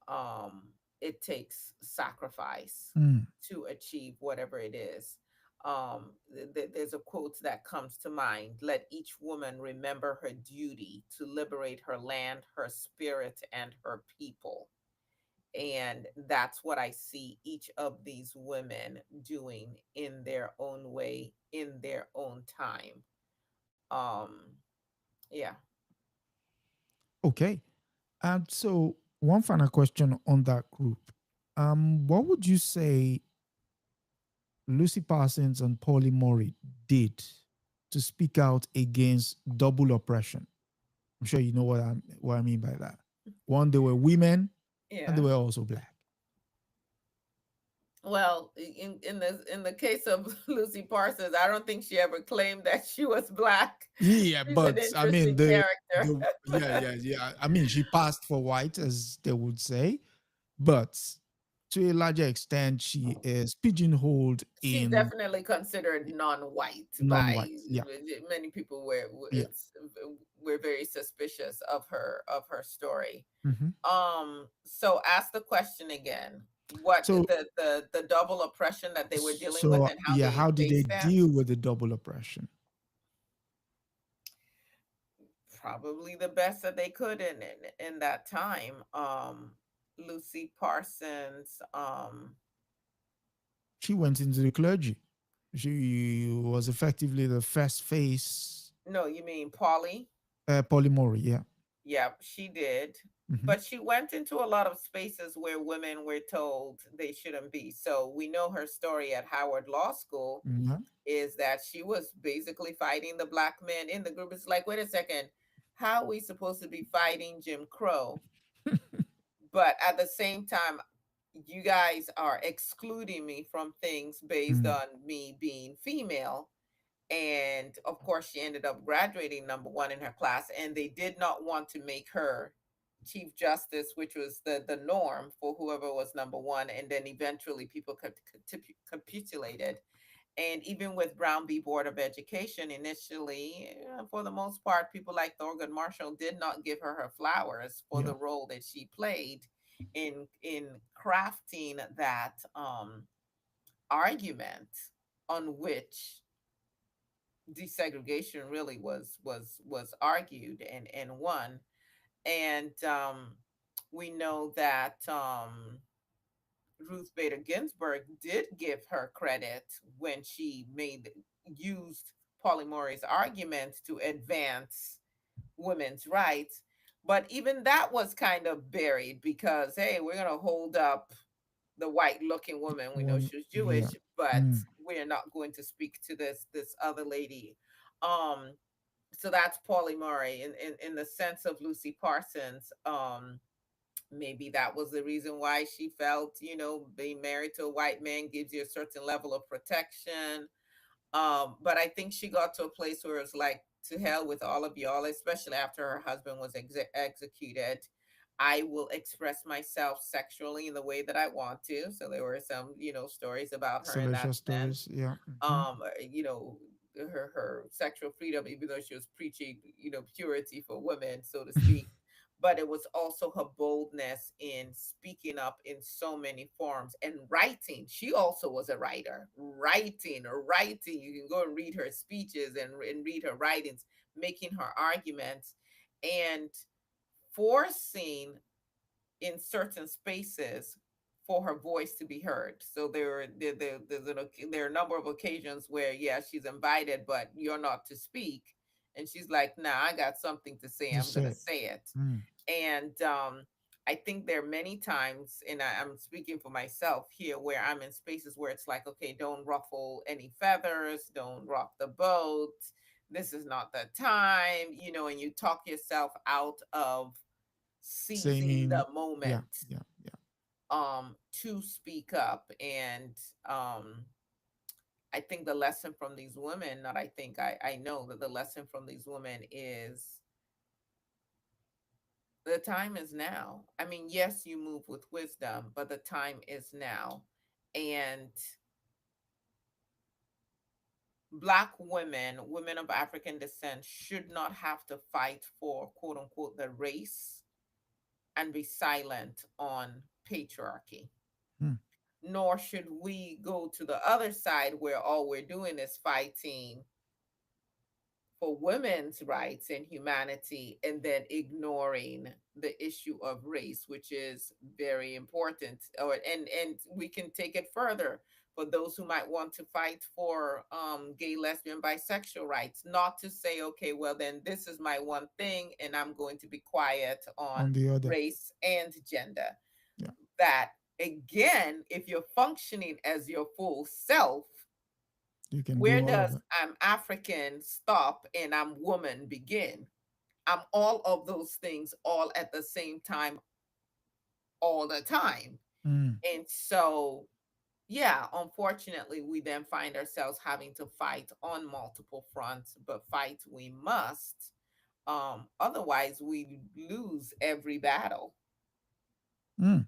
um, it takes sacrifice Mm, to achieve whatever it is. There's a quote that comes to mind: let each woman remember her duty to liberate her land, her spirit, and her people. And that's what I see each of these women doing in their own way, in their own time. Um, yeah. okay. And so, one final question on that group. What would you say Lucy Parsons and Polly Murray did to speak out against double oppression? I'm sure you know what I mean by that. One, they were women, and they Yeah. were also black. Well, in the case of Lucy Parsons, I don't think she ever claimed that she was black. Yeah, She's an but I mean interesting character. the yeah, yeah, yeah. I mean, she passed for white, as they would say, but to a larger extent, she is pigeonholed She's in definitely considered non-white by non-white. Yeah, many people. Were yeah. it's We're very suspicious of her story. Hmm. So ask the question again. What So, the double oppression that they were dealing with, so and how yeah, they how did they faced that? deal with the double oppression? Probably the best that they could in that time. Lucy Parsons. She went into the clergy. She was effectively the first face. No, you mean Polly? Polymorph, yeah. Yeah, she did. Hmm. But she went into a lot of spaces where women were told they shouldn't be. So we know her story at Howard Law School Yeah. is that she was basically fighting the black men in the group. It's like, wait a second, how are we supposed to be fighting Jim Crow? But at the same time, you guys are excluding me from things based Mm, on me being female. And of course, she ended up graduating number one in her class, and they did not want to make her chief justice, which was the norm for whoever was number one. And then eventually people capitulated. And even with Brown v. Board of Education, initially, for the most part, people like Thurgood Marshall did not give her her flowers for yeah. the role that she played in crafting that argument on which desegregation really was argued and won. And we know that Ruth Bader Ginsburg did give her credit when she used Pauli Murray's argument to advance women's rights. But even that was kind of buried because, hey, we're going to hold up the white looking woman. We know One, she was yeah. Jewish, but Mm. we're not going to speak to this other lady. Um, so that's Paulie Murray. In the sense of Lucy Parsons, maybe that was the reason why she felt, being married to a white man gives you a certain level of protection. But I think she got to a place where it was like, to hell with all of y'all, especially after her husband was executed. I will express myself sexually in the way that I want to. So there were some, stories about her in that Salacious sense. stories. Yeah. Mhm. um you know her sexual freedom, even though she was preaching, purity for women, so to speak. But it was also her boldness in speaking up in so many forms and writing. She also was a writer, writing. You can go and read her speeches and read her writings, making her arguments and forcing in certain spaces for her voice to be heard. So there are a number of occasions where, yeah, she's invited, but you're not to speak. And she's like, nah, I got something to say. You I'm going to say. say it. Mm. And I think there are many times, and I'm speaking for myself here, where I'm in spaces where it's like, okay, don't ruffle any feathers, don't rock the boat. This is not the time, and you talk yourself out of seizing Saying, the yeah, moment yeah, yeah. to speak up. And I think the lesson from these women, not I think, I know that the lesson from these women is the time is now. I mean, yes, you move with wisdom, but the time is now. And Black women, women of African descent, should not have to fight for, quote unquote, the race and be silent on patriarchy. Mm. Nor should we go to the other side where all we're doing is fighting for women's rights and humanity, and then ignoring the issue of race, which is very important. And we can take it further for those who might want to fight for gay, lesbian, bisexual rights. Not to say, okay, well then this is my one thing, and I'm going to be quiet on On the other. race and gender. Yeah. That, again, if you're functioning as your full self, You can where do all of does that. I'm African stop and I'm woman begin? I'm all of those things all at the same time, all the time. Mm. And so, yeah, unfortunately, we then find ourselves having to fight on multiple fronts, but fight we must. Otherwise, we lose every battle. Mm.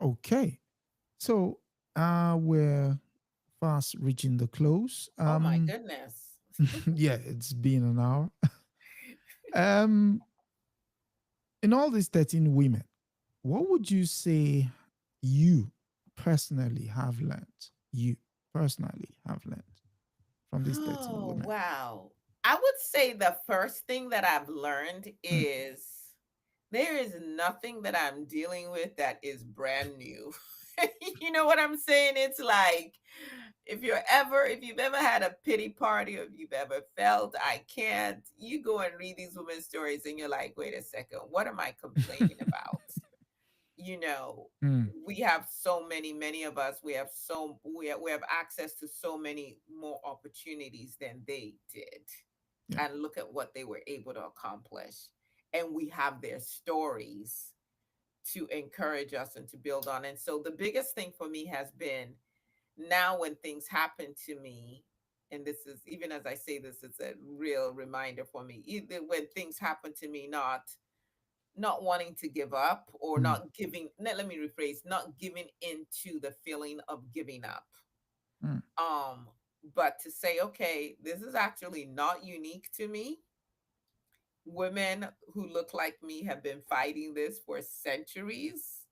Okay. So we're fast reaching the close. Oh my goodness. Yeah, it's been an hour. Um, in all these 13 women, what would you say you personally have learned? You personally have learned from these 13 Oh, women. wow. I would say the first thing that I've learned Mm. is there is nothing that I'm dealing with that is brand new. You know what I'm saying? It's like, if you've ever had a pity party, or if you've ever felt I can't, you go and read these women's stories and you're like, wait a second, what am I complaining about? you know Mm. we have so many of us, we have access to so many more opportunities than they did, Yeah. and look at what they were able to accomplish. And we have their stories to encourage us and to build on. And so the biggest thing for me has been, now when things happen to me, and this is, even as I say this, it's a real reminder for me, either when things happen to me, not wanting to give up, or Mm. not giving, let me rephrase, not giving into the feeling of giving up. Mm. um but to say, okay, this is actually not unique to me. Women who look like me have been fighting this for centuries.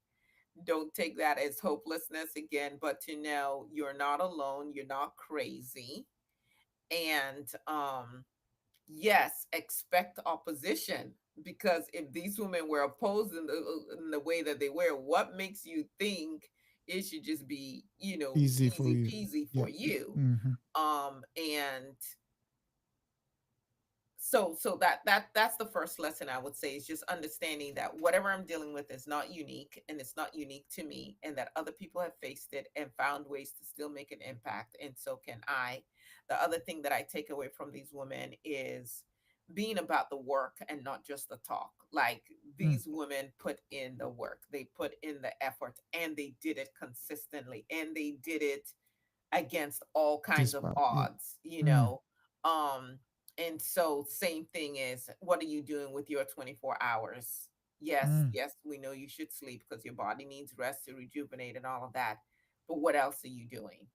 Don't take that as hopelessness, again, but to know you're not alone, you're not crazy. And yes, expect opposition, because if these women were opposed in the way that they were, what makes you think it should just be, Easy for easy you. peasy Yeah. for you? Mm-hmm. And So that's the first lesson I would say, is just understanding that whatever I'm dealing with is not unique, and it's not unique to me, and that other people have faced it and found ways to still make an impact, and so can I. The other thing that I take away from these women is being about the work and not just the talk. Like, Mm. these women put in the work, they put in the effort, and they did it consistently, and they did it against all kinds of Dispatch. Yeah. odds, you Mm. know. Um, and so, same thing is, what are you doing with your 24 hours? Yes, Mm. yes, we know you should sleep because your body needs rest to rejuvenate and all of that. But what else are you doing?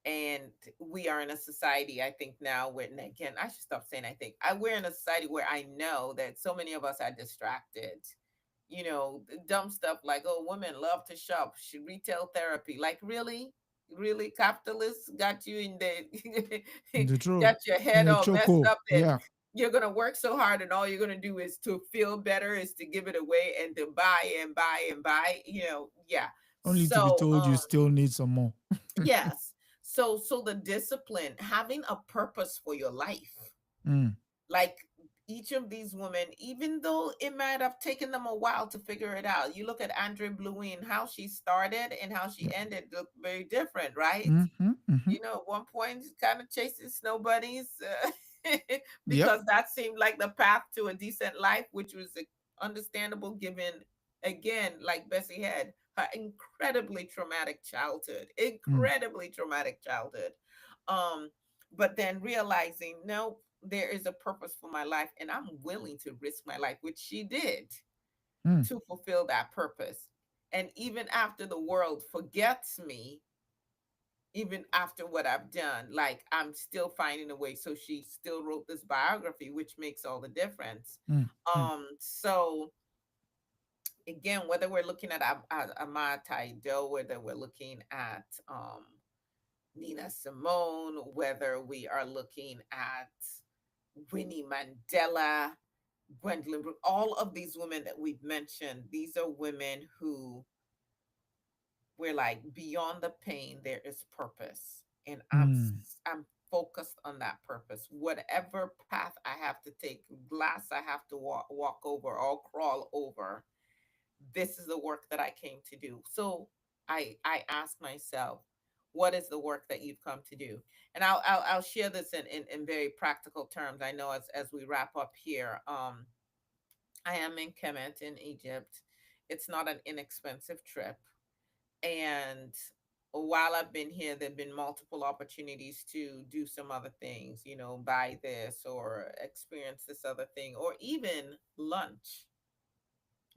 And we are in a society, I think now, where, and again, I should stop saying I think. We're in a society where I know that so many of us are distracted. You know, dumb stuff like, oh, women love to shop, retail therapy. Like, really? Really, capitalists got you in the The truth. got your In head a all messed chokehold. up, that Yeah. you're gonna work so hard, and all you're gonna do is to feel better, is to give it away and to buy and buy and buy, yeah. Only to be So told you still need some more. yes. So the discipline, having a purpose for your life, Mm. like, each of these women, even though it might have taken them a while to figure it out. You look at Andre Bluin, how she started and how she Yeah. ended look very different, right? Mm-hmm. Mm-hmm. At one point, kind of chasing snow bunnies, Yep. because that seemed like the path to a decent life, which was understandable, given, again, like Bessie had her incredibly traumatic childhood, Mm. um but then realizing, no, there is a purpose for my life, and I'm willing to risk my life, which she did, Mm. to fulfill that purpose. And even after the world forgets me, even after what I've done, like, I'm still finding a way. So she still wrote this biography, which makes all the difference. Mm. Mm. So again, whether we're looking at Ahmad Taido, whether we're looking at Nina Simone, whether we are looking at Winnie Mandela, Gwendolyn Brooks, all of these women that we've mentioned, these are women who, we're like, beyond the pain, there is purpose. And Mm. I'm focused on that purpose. Whatever path I have to take, glass I have to walk over or crawl over, this is the work that I came to do. So I ask myself, what is the work that you've come to do? And I'll share this in very practical terms. I know, as we wrap up here, I am in Kemet in Egypt. It's not an inexpensive trip. And while I've been here, there have been multiple opportunities to do some other things, buy this or experience this other thing, or even lunch,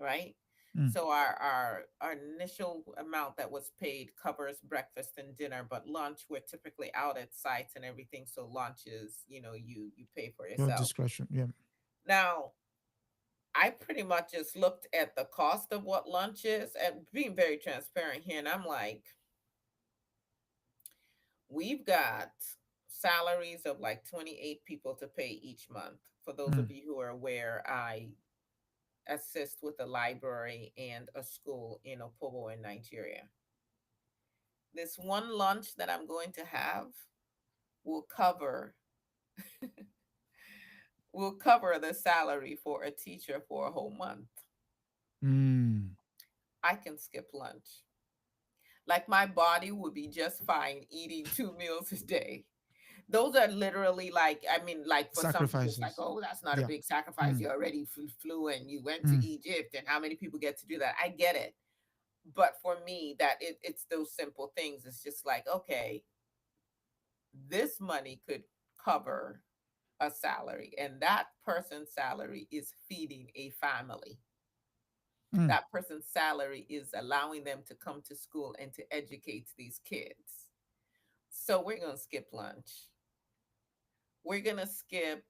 right? Mm. So our initial amount that was paid covers breakfast and dinner, but lunch, we're typically out at sites and everything. So lunch is, you pay for Your yourself. discretion. Yeah. Now, I pretty much just looked at the cost of what lunch is, and being very transparent here, and I'm like, we've got salaries of like 28 people to pay each month. For those Mm. of you who are aware, I assist with a library and a school in Opobo in Nigeria. This one lunch that I'm going to have will cover will cover the salary for a teacher for a whole month. Mm. I can skip lunch. Like, my body would be just fine eating 2 meals a day. Those are literally, like, I mean, like, for some people, it's like, Sacrifices. oh, that's not a Yeah. big sacrifice. Mm. You already flew and you went to Mm. Egypt, and how many people get to do that? I get it. But for me, that it's those simple things. It's just like, okay, this money could cover a salary, and that person's salary is feeding a family. Mm. That person's salary is allowing them to come to school and to educate these kids. So we're going to skip lunch. We're going to skip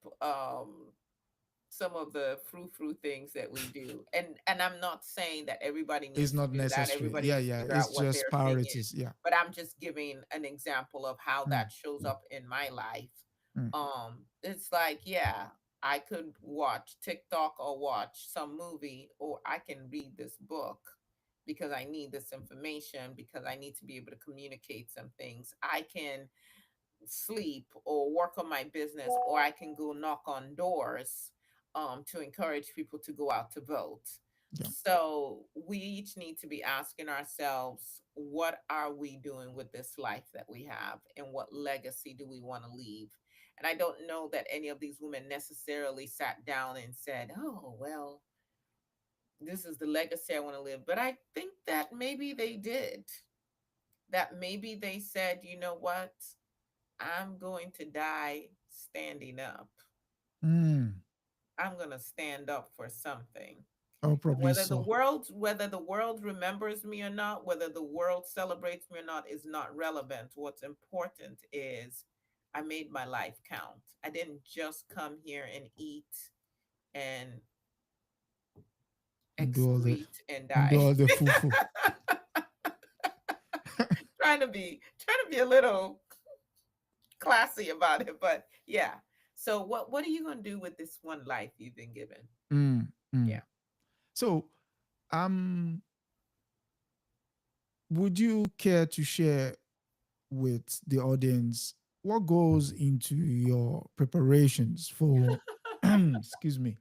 some of the frou-frou things that we do. And I'm not saying that everybody It's needs to not do that. necessary. Everybody Yeah. needs to Yeah. figure It's out what just their thing is. priorities. Yeah. But I'm just giving an example of how Mm. that shows up in my life. Mm. It's like, yeah, I could watch TikTok or watch some movie, or I can read this book because I need this information, because I need to be able to communicate some things. I can sleep or work on my business, or I can go knock on doors to encourage people to go out to vote. Yeah. So we each need to be asking ourselves, what are we doing with this life that we have, and what legacy do we want to leave? And I don't know that any of these women necessarily sat down and said, oh, well, this is the legacy I want to live. But I think that maybe they did. That maybe they said, you know what? I'm going to die standing up. Mm. I'm going to stand up for something. Oh, And probably so. whether the world remembers me or not, whether the world celebrates me or not is not relevant. What's important is I made my life count. I didn't just come here and eat and And do all the excrete and and do die. all the fufu. Trying to be a little classy about it, but yeah. So what are you gonna do with this one life you've been given? Mm, mm. Yeah. So, um, would you care to share with the audience what goes into your preparations for, excuse me,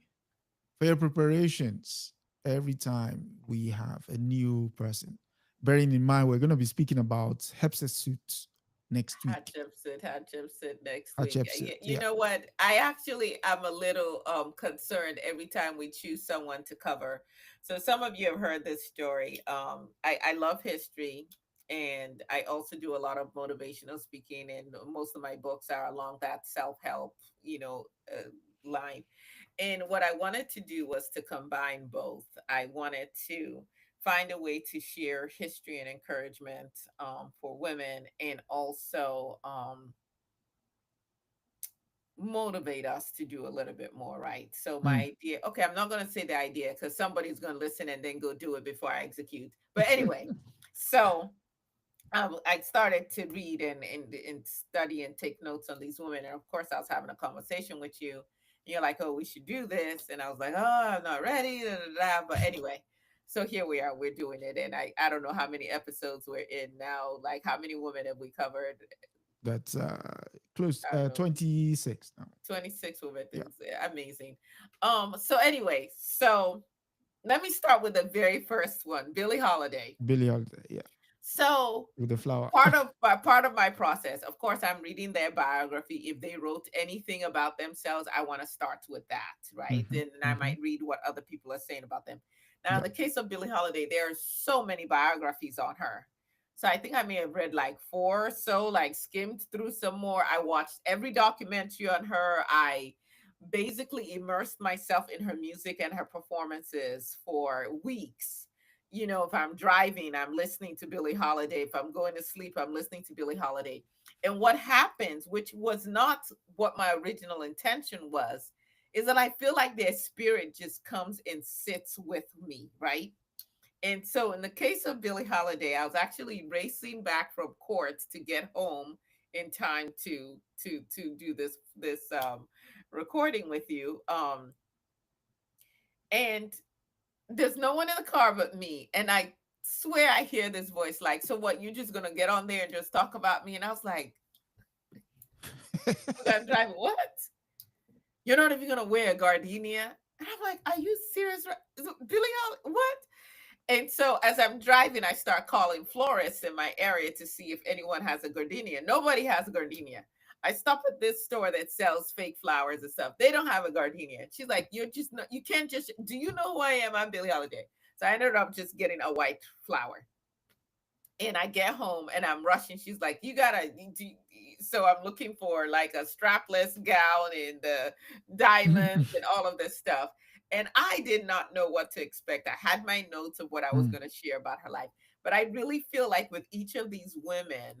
for your preparations every time we have a new person? Bearing in mind, we're going to be speaking about Hepsesut next week. Hatchepsut next week. Hatshepsut, You yeah. know what? I actually am a little concerned every time we choose someone to cover. So some of you have heard this story. I love history, and I also do a lot of motivational speaking, and most of my books are along that self-help, line. And what I wanted to do was to combine both. I wanted to find a way to share history and encouragement for women, and also motivate us to do a little bit more, right? So Mm. my idea, okay, I'm not going to say the idea because somebody's going to listen and then go do it before I execute. But anyway, so I started to read and study and take notes on these women. And of course, I was having a conversation with you. And you're like, oh, we should do this. And I was like, oh, I'm not ready. Da, da, da. But anyway, so here we are. We're doing it. And I don't know how many episodes we're in now. Like, how many women have we covered? That's close, I don't know. 26 now. 26 women. Yeah. Things amazing. So anyway, so let me start with the very first one, Billie Holiday. Billy Holiday, yeah. So With the flower. part of my process, of course, I'm reading their biography. If they wrote anything about themselves, I want to start with that, right? Hmm. Then I Hmm. might read what other people are saying about them. Now, in Yeah. the case of Billie Holiday, there are so many biographies on her. So I think I may have read like four or so, like skimmed through some more. I watched every documentary on her. I basically immersed myself in her music and her performances for weeks. If I'm driving, I'm listening to Billie Holiday. If I'm going to sleep, I'm listening to Billie Holiday. And what happens, which was not what my original intention was, is that I feel like their spirit just comes and sits with me, right? And so in the case of Billie Holiday, I was actually racing back from court to get home in time to do this recording with you. And there's no one in the car but me. And I swear I hear this voice like, so what, you're just gonna get on there and just talk about me? And I was like, as I'm driving, what? You're not even gonna wear a gardenia? And I'm like, are you serious? Billy, what? And so as I'm driving, I start calling florists in my area to see if anyone has a gardenia. Nobody has a gardenia. I stop at this store that sells fake flowers and stuff. They don't have a gardenia. She's like, you're just not, you can't just, do you know who I am? I'm Billie Holiday. So I ended up just getting a white flower. And I get home and I'm rushing. She's like, you gotta do. So I'm looking for like a strapless gown and the diamonds and all of this stuff. And I did not know what to expect. I had my notes of what I was Mm. going to share about her life. But I really feel like with each of these women,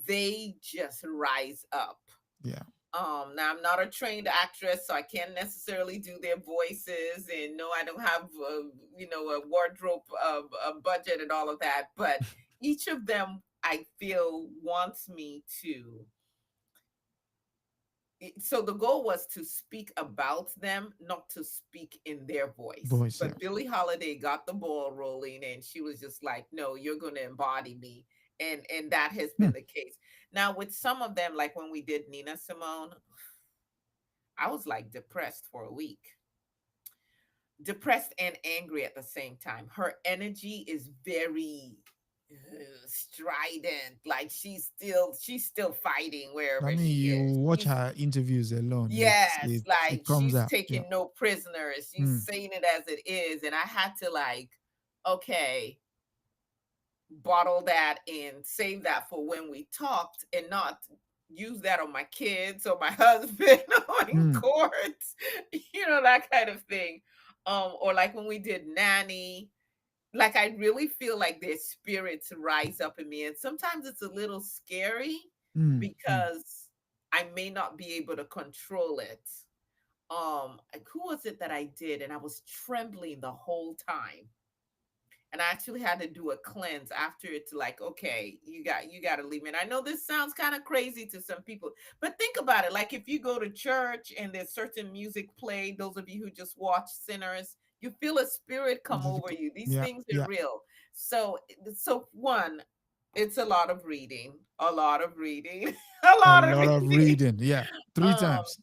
they just rise up. Yeah. Now I'm not a trained actress, so I can't necessarily do their voices, and no, I don't have a wardrobe a budget and all of that. But each of them, I feel, wants me to. So the goal was to speak about them, not to speak in their voice. Voice, yeah. But Billie Holiday got the ball rolling, and she was just like, "No, you're going to embody me." And that has Hmm. been the case. Now with some of them, like when we did Nina Simone, I was like depressed for a week, depressed and angry at the same time. Her energy is very strident, like she's still fighting I wherever mean, she you is. watch She's her interviews alone. Yes, It like comes she's out. Yeah. taking no prisoners. She's Hmm. saying it as it is. And I had to like, okay, bottle that and save that for when we talked and not use that on my kids or my husband or in Hmm. court, that kind of thing. Or like when we did Nanny, like I really feel like their spirits rise up in me. And sometimes it's a little scary Hmm. Hmm. because I may not be able to control it. Like, who was it that I did? And I was trembling the whole time. And I actually had to do a cleanse after it to like, okay, you got to leave me. And I know this sounds kind of crazy to some people, but think about it. Like if you go to church and there's certain music played, those of you who just watch Sinners, you feel a spirit come over you. These Yeah. things are Yeah. real. So one, it's a lot of reading, a A lot of lot of reading. reading. Yeah. Three Um, times.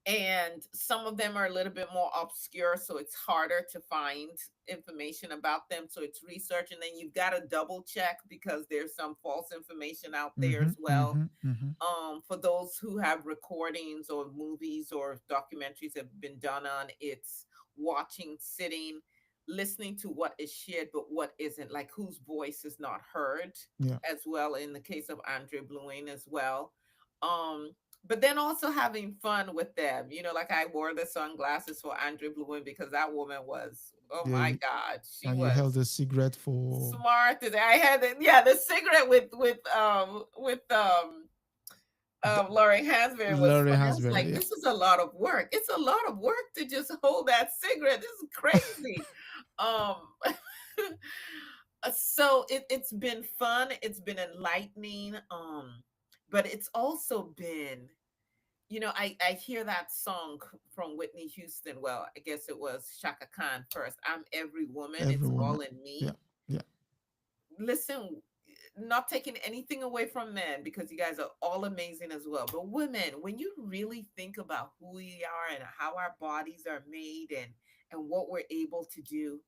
and some of them are a little bit more obscure, so it's harder to find information about them, so it's research, and then you've got to double check because there's some false information out there Mm-hmm. as well. Mm-hmm. Mm-hmm. For those who have recordings or movies or documentaries have been done on, it's watching, sitting, listening to what is shared but what isn't, like whose voice is not heard, Yeah. as well in the case of Andre Bluin as well. um but then also having fun with them, like I wore the sunglasses for Andre Bluin because that woman was, oh Yeah. my god, she And you held was a cigarette for smart. And I had the cigarette with Lauren Hansberry was Laurie funny. I was Hasbury. like, Yeah. this is a lot of work. It's a lot of work to just hold that cigarette. This is crazy. Um, so it's been fun. It's been enlightening. But it's also been, I hear that song from Whitney Houston. Well, I guess it was Shaka Khan first. I'm every woman. Every It's all woman. in Yeah. me. Yeah. Listen, not taking anything away from men because you guys are all amazing as well. But women, when you really think about who we are and how our bodies are made and what we're able to do,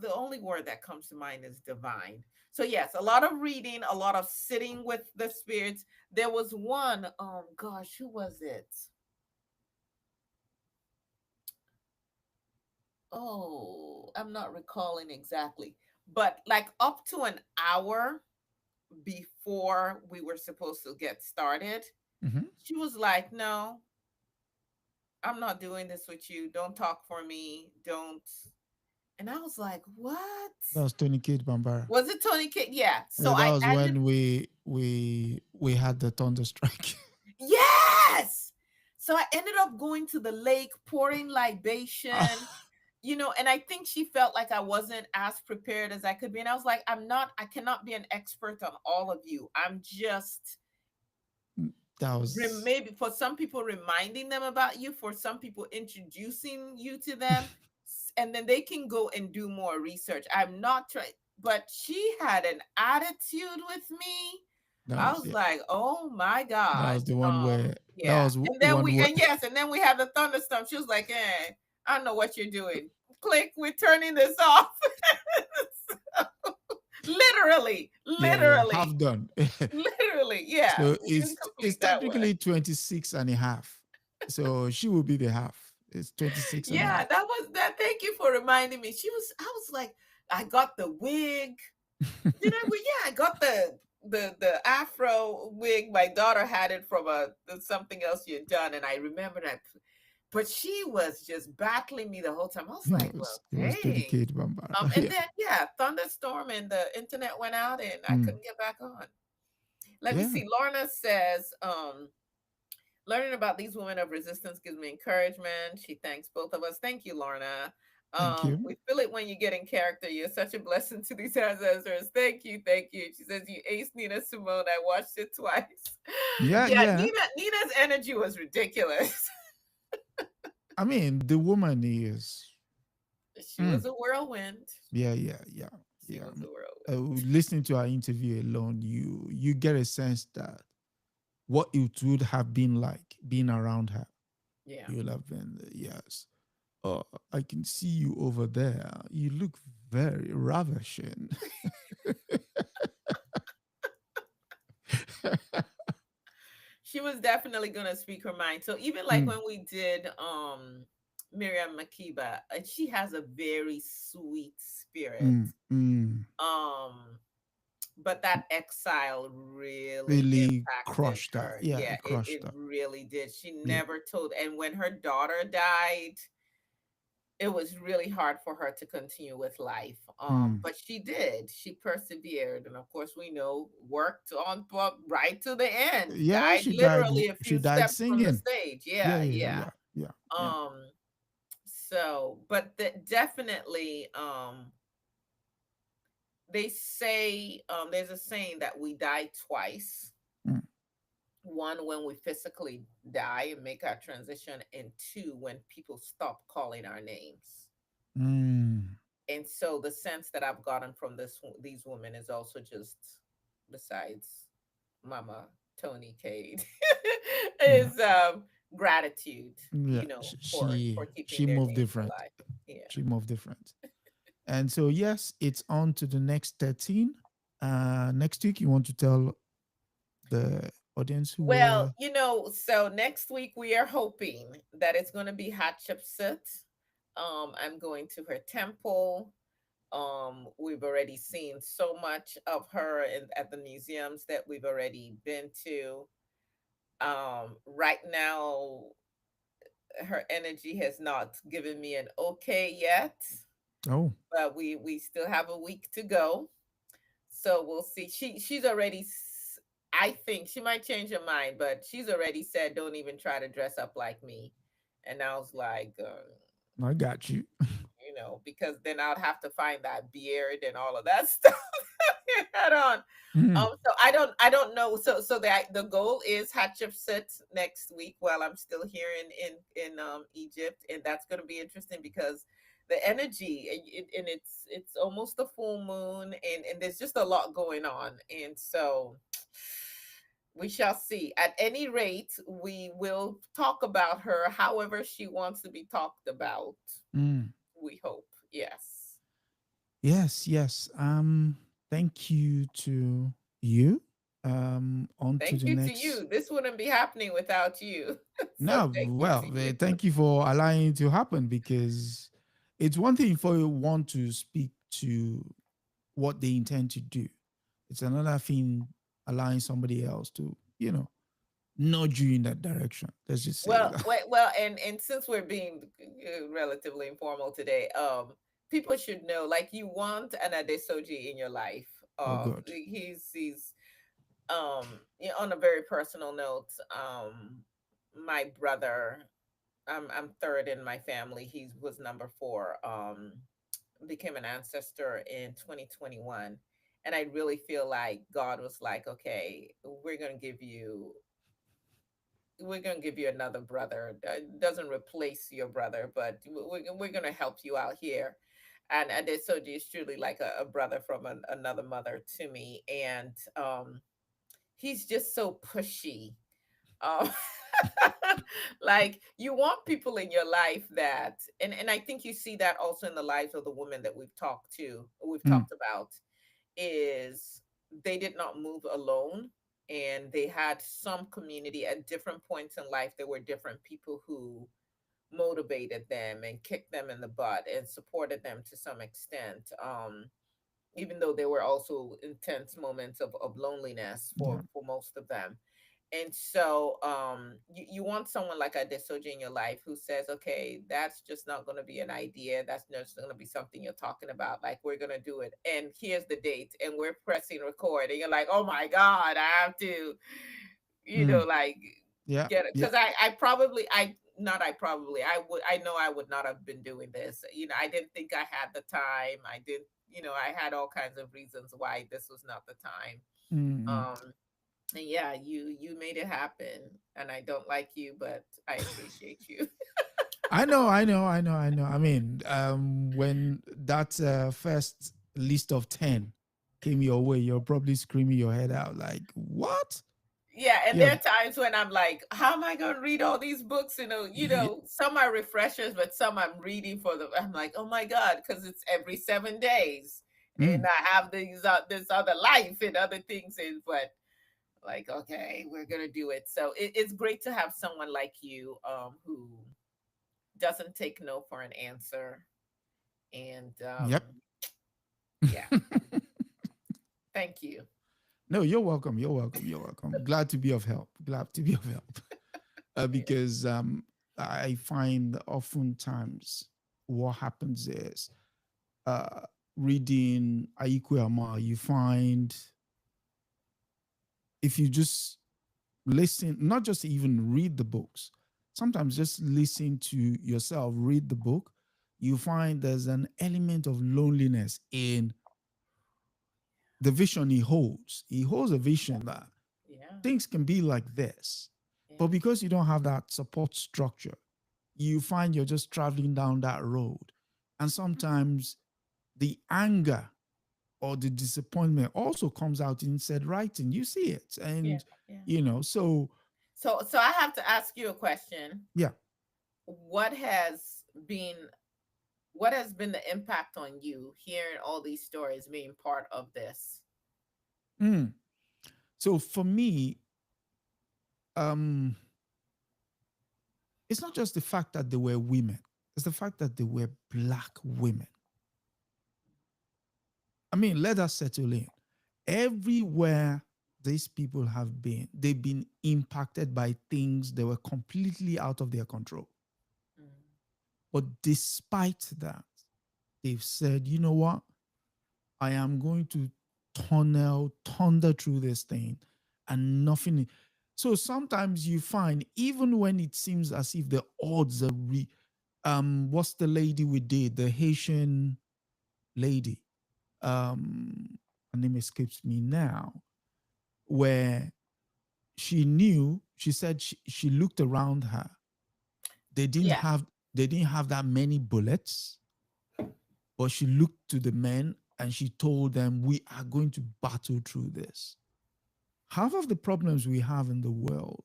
the only word that comes to mind is divine. So yes, a lot of reading, a lot of sitting with the spirits. There was one, gosh, who was it? Oh, I'm not recalling exactly. But like up to an hour before we were supposed to get started, Mm-hmm. she was like, "No, I'm not doing this with you. Don't talk for me. Don't." And I was like, "What?" That was Tony Kate Bambara. Was it Tony K? Yeah. So Yeah, that I was ended. when we had the thunder strike. Yes. So I ended up going to the lake, pouring libation, and I think she felt like I wasn't as prepared as I could be. And I was like, I cannot be an expert on all of you. I'm just That was maybe for some people reminding them about you, for some people introducing you to them, and then they can go and do more research. I'm not trying, but she had an attitude with me. that I was was yeah. like, oh my That god. was the one where that Yeah. was And then one we where and yes, and then we had the thunderstorm. She was like, I don't know what you're doing. Click, we're turning this off. Literally, yeah, yeah, half literally, done. literally, yeah. So We didn't it's complete that one. technically 26 and a half. So she will be the half. It's 26 and a Yeah, half. that was that. Thank you for reminding me. I was like, I got the wig. Did I? Well, yeah, I got the Afro wig. My daughter had it from something else she had done, and I remember that. But she was just battling me the whole time. I was like, well, It was Tony dang. Kate Bambara. And Yeah. then yeah, thunderstorm and the internet went out, and I Mm. couldn't get back on. Let me Yeah. see. Lorna says, learning about these women of resistance gives me encouragement. She thanks both of us. Thank you, Lorna. Thank you. We feel it when you get in character. You're such a blessing to these ancestors. Thank you, thank you. She says you ace Nina Simone. I watched it twice. Yeah, Yeah, yeah. Nina's energy was ridiculous. I mean, the woman is She mm, was a whirlwind. yeah, yeah, yeah. Bessie Yeah. was a Listening to our interview alone, you get a sense that what it would have been like being around her. whirlwind. You will have been, yes. Oh, I can see you over there. You look very ravishing. She was definitely gonna speak her mind. So even like Mm, when we did Miriam Makeba, she has a very sweet spirit. mm, mm. Um but that exile really Really impacted crushed her. her. Yeah, Yeah, it crushed it her. really did. She Yeah. never told, and when her daughter died, it was really hard for her to continue with life. Mm. But she did. She persevered, and of course, we know worked on right to the end. Yeah, Died she died. literally a She few died steps from the singing. stage. Yeah, Yeah, yeah, yeah. yeah, yeah, yeah. Um. So, but definitely, they say there's a saying that we die twice. Mm, One, when we physically die and make our transition, and two, when people stop calling our names. mm. And so the sense that I've gotten from these women is also just, besides Mama Tony Cade, Yeah, is gratitude, yeah. for She keeping their moved names different. alive. Yeah. She moved different. And so yes, it's on to the next 13. Next week, you want to tell the audience who Well, were. so next week we are hoping that it's going to be Hatshepsut. I'm going to her temple. We've already seen so much of her at the museums that we've already been to. Right now, her energy has not given me an okay yet, Oh, but we still have a week to go, so we'll see. She's already. I think she might change her mind, but she's already said, "Don't even try to dress up like me," and I was like, I got you. because then I'd have to find that beard and all of that stuff you had on. Mm, So I don't know. So the goal is Hatshepsut next week while I'm still here in Egypt, and that's going to be interesting because the energy, and it's almost a full moon, and there's just a lot going on, and so we shall see. At any rate, we will talk about her however she wants to be talked about. mm. We hope. Yes. Yes, yes. Thank you to you. On to Thank the you to next. you. This wouldn't be happening without you. So No, thank you to well, you. thank you for allowing it to happen because it's one thing for you want to speak to what they intend to do. It's another thing allowing somebody else to, nudge you in that direction. Let's just say Well, that. well, and since we're being relatively informal today, people should know, like, you want an Adesoji in your life. Oh, good. He's on a very personal note, my brother, I'm third in my family. He was number four. Became an ancestor in 2021, and I really feel like God was like, okay, we're going to give you another brother. Doesn't replace your brother, but we're going to help you out here. And Adesoji is truly like a brother from another mother to me, and he's just so pushy. um, like, you want people in your life that, and I think you see that also in the lives of the women that we've Mm, talked about, is they did not move alone, and they had some community at different points in life. There were different people who motivated them and kicked them in the butt and supported them to some extent, even though there were also intense moments of loneliness yeah. for most of them. And so you want someone like a Desoji in your life who says, okay, that's just not going to be an idea. That's just going to be something you're talking about. Like, we're going to do it. And here's the date. And we're pressing record. And you're like, oh my God, I have to, Mm, like, yeah. get it. Yeah. Because not I probably, I know I would not have been doing this. I didn't think I had the time. I didn't, I had all kinds of reasons why this was not the time. Mm, And yeah, you made it happen, and I don't like you, but I appreciate you. I know. I mean, when that first list of 10 came your way, you're probably screaming your head out like, what? Yeah, and Yeah. there are times when I'm like, how am I going to read all these books? Some are refreshers, but some I'm reading for the. I'm like, oh my god, because it's every 7 days, and Mm, I have this other life and other things. But like, okay, we're gonna do it. So it's great to have someone like you, who doesn't take no for an answer, and yep. yeah, thank you. No, you're welcome. You're welcome. You're welcome. Glad to be of help. Glad to be of help. Yeah, Because I find oftentimes what happens is uh, reading Aikwama, you find if you just listen, not just even read the books, sometimes just listen to yourself read the book, you find there's an element of loneliness in the vision he holds. He holds a vision that yeah, things can be like this. But yeah, because you don't have that support structure, you find you're just traveling down that road. And sometimes the anger or the disappointment also comes out in said writing. You see it. yeah, And, yeah. so So I have to ask you a question. yeah. What has been what has been the impact on you hearing all these stories, being part of this? Mm. So for me, um, it's not just the fact that they were women, it's the fact that they were black women. I mean, let us settle in. Everywhere these people have been, they've been impacted by things that were completely out of their control. Mm, But despite that, they've said, you know what? I am going to thunder through this thing and nothing. So sometimes you find, even when it seems as if the odds are what's the lady we did, the Haitian lady, her name escapes me now, where she said she looked around her. They didn't yeah. have they didn't have that many bullets, but she looked to the men and she told them, we are going to battle through this. Half of the problems we have in the world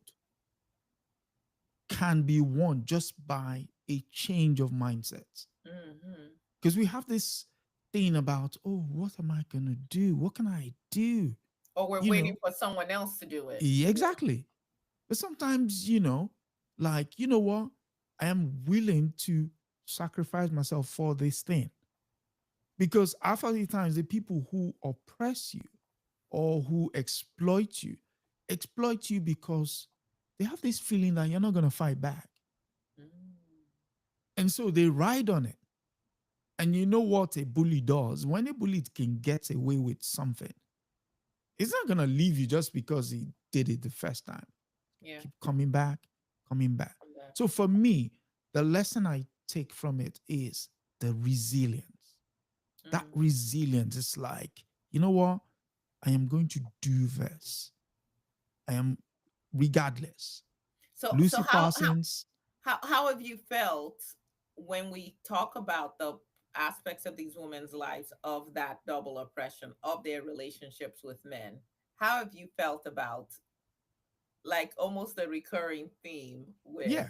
can be won just by a change of mindset. Hmm. Because we have this thing about, oh, what am I going to do? What can I do? Or we're You waiting know, for someone else to do it. yeah, Yeah. exactly. But sometimes, like, you know what? I am willing to sacrifice myself for this thing. Because half of the times, the people who oppress you or who exploit you because they have this feeling that you're not going to fight back. Mm, And so they ride on it. And you know what a bully does? When a bully can get away with something, it's not going to leave you just because he did it the first time. yeah. Keep coming back, coming back. I'm back. So for me, the lesson I take from it is the resilience. That Mm. resilience is like, you know what? I am going to do this. I am regardless. So Lucy how Parsons, how have you felt when we talk about the aspects of these women's lives, of that double oppression, of their relationships with men? How have you felt about, like, almost a recurring theme with yeah,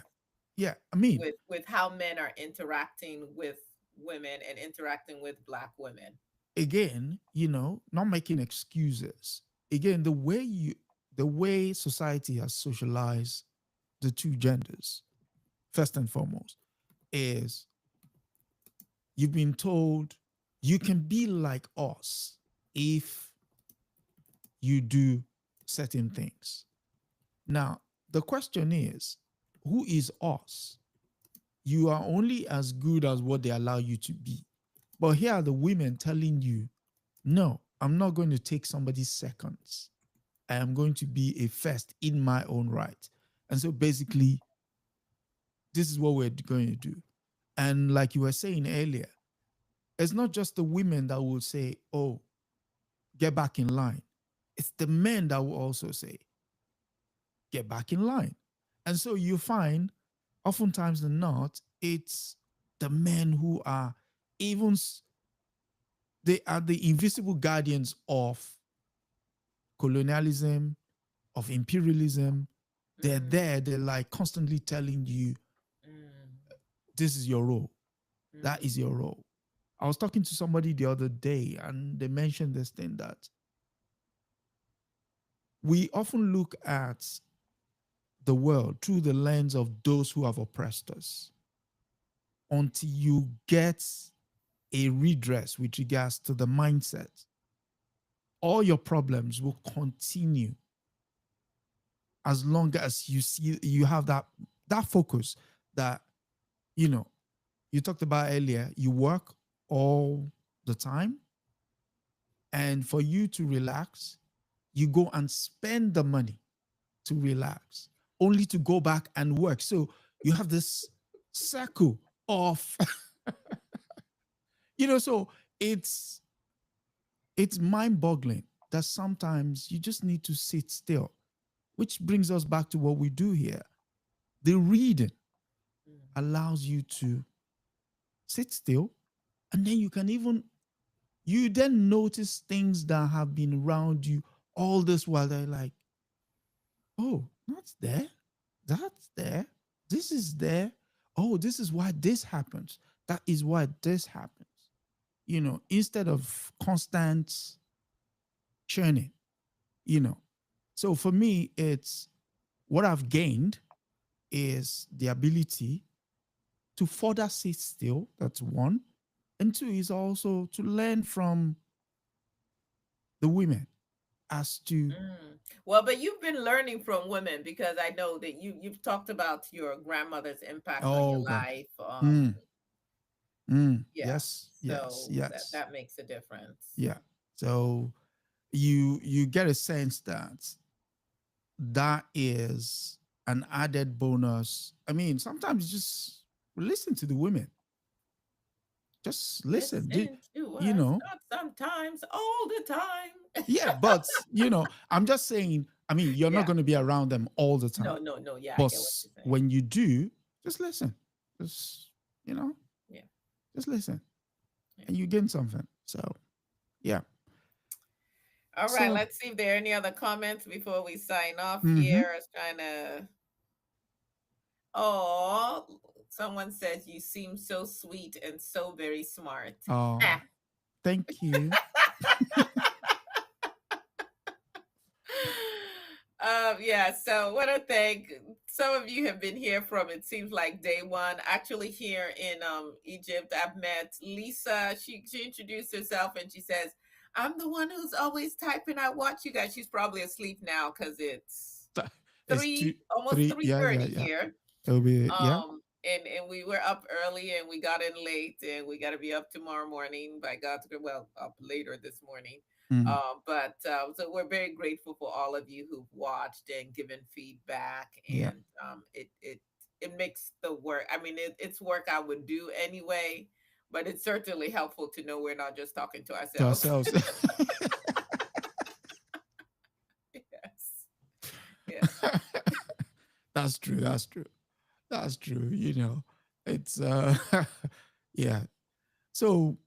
yeah. I mean, how men are interacting with women and interacting with black women? again, not making excuses. Again, the way society has socialized the two genders, first and foremost, is you've been told you can be like us if you do certain things. Now, the question is, who is us? You are only as good as what they allow you to be. But here are the women telling you, no, I'm not going to take somebody's seconds. I am going to be a first in my own right. And so basically, this is what we're going to do. And like you were saying earlier, it's not just the women that will say, oh, get back in line. It's the men that will also say, get back in line. And so you find, oftentimes than not, it's the men who are even They are the invisible guardians of colonialism, of imperialism. They're Mm, there, they're like constantly telling you, mm, this is your role. That mm, is your role. I was talking to somebody the other day and they mentioned this thing that we often look at the world through the lens of those who have oppressed us until you get a redress with regards to the mindset. All your problems will continue as long as you see you have that focus that you know you talked about earlier. You work all the time, and for you to relax, you go and spend the money to relax, only to go back and work. So you have this circle of, so it's it's mind-boggling that sometimes you just need to sit still, which brings us back to what we do here. The reading mm. allows you to sit still, and then you then notice things that have been around you all this while. They're like, oh, that's there, that's there, this is there. Oh, this is why this happens. That is why this happens. Instead of constant churning, you know. So for me, it's what I've gained is the ability to further sit still. That's one. And two is also to learn from the women as to, Mm. Well, but you've been learning from women because I know that you've talked about your grandmother's impact on your oh God. life. Mm, Yeah. yes, yes, So that yes. that makes a difference. Yeah. So you get a sense that that is an added bonus. I mean, sometimes just listen to the women. Just listen. Listen to You us, know, not sometimes, all the time. yeah, but I'm just saying, I mean, you're not Yeah. going to be around them all the No, time. no, no. Yeah, I But get what you're saying. when you do, just listen. Just, you know, Yeah. just listen Yeah. and you gain something. So, yeah. All right. So, Let's see if there are any other comments before we sign off mm-hmm. here. I was trying to. Oh, someone says you seem so sweet and so very smart. Oh, thank you. Yeah, so what I think some of you have been here from it seems like day one. Actually, here in Egypt, I've met Lisa. She introduced herself and she says, "I'm the one who's always typing. I watch you guys." She's probably asleep now because it's It's two, almost three. three Yeah, yeah, thirty yeah. here. It'll be, yeah. And we were up early and we got in late and we got to be up tomorrow morning by God's grace. Well, up later this morning. Mm, But so we're very grateful for all of you who've watched and given feedback, yeah. and it makes the work. I mean, it's work I would do anyway, but it's certainly helpful to know we're not just talking to To ourselves. ourselves. Yes, yes. That's true. That's true. That's true. It's yeah. So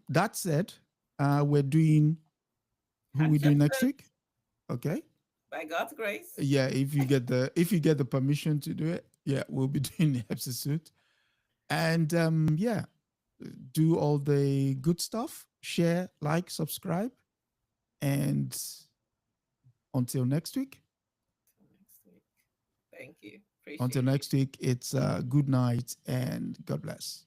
that said, we're doing who we doing next week. Adjustments Okay. by God's grace. Yeah, if you get the permission to do it, yeah, we'll be doing the episode. And yeah, do all the good stuff. Share, like, subscribe, and until next week. Till next week. Thank you. Until Appreciate you. next week, it's good night and God bless.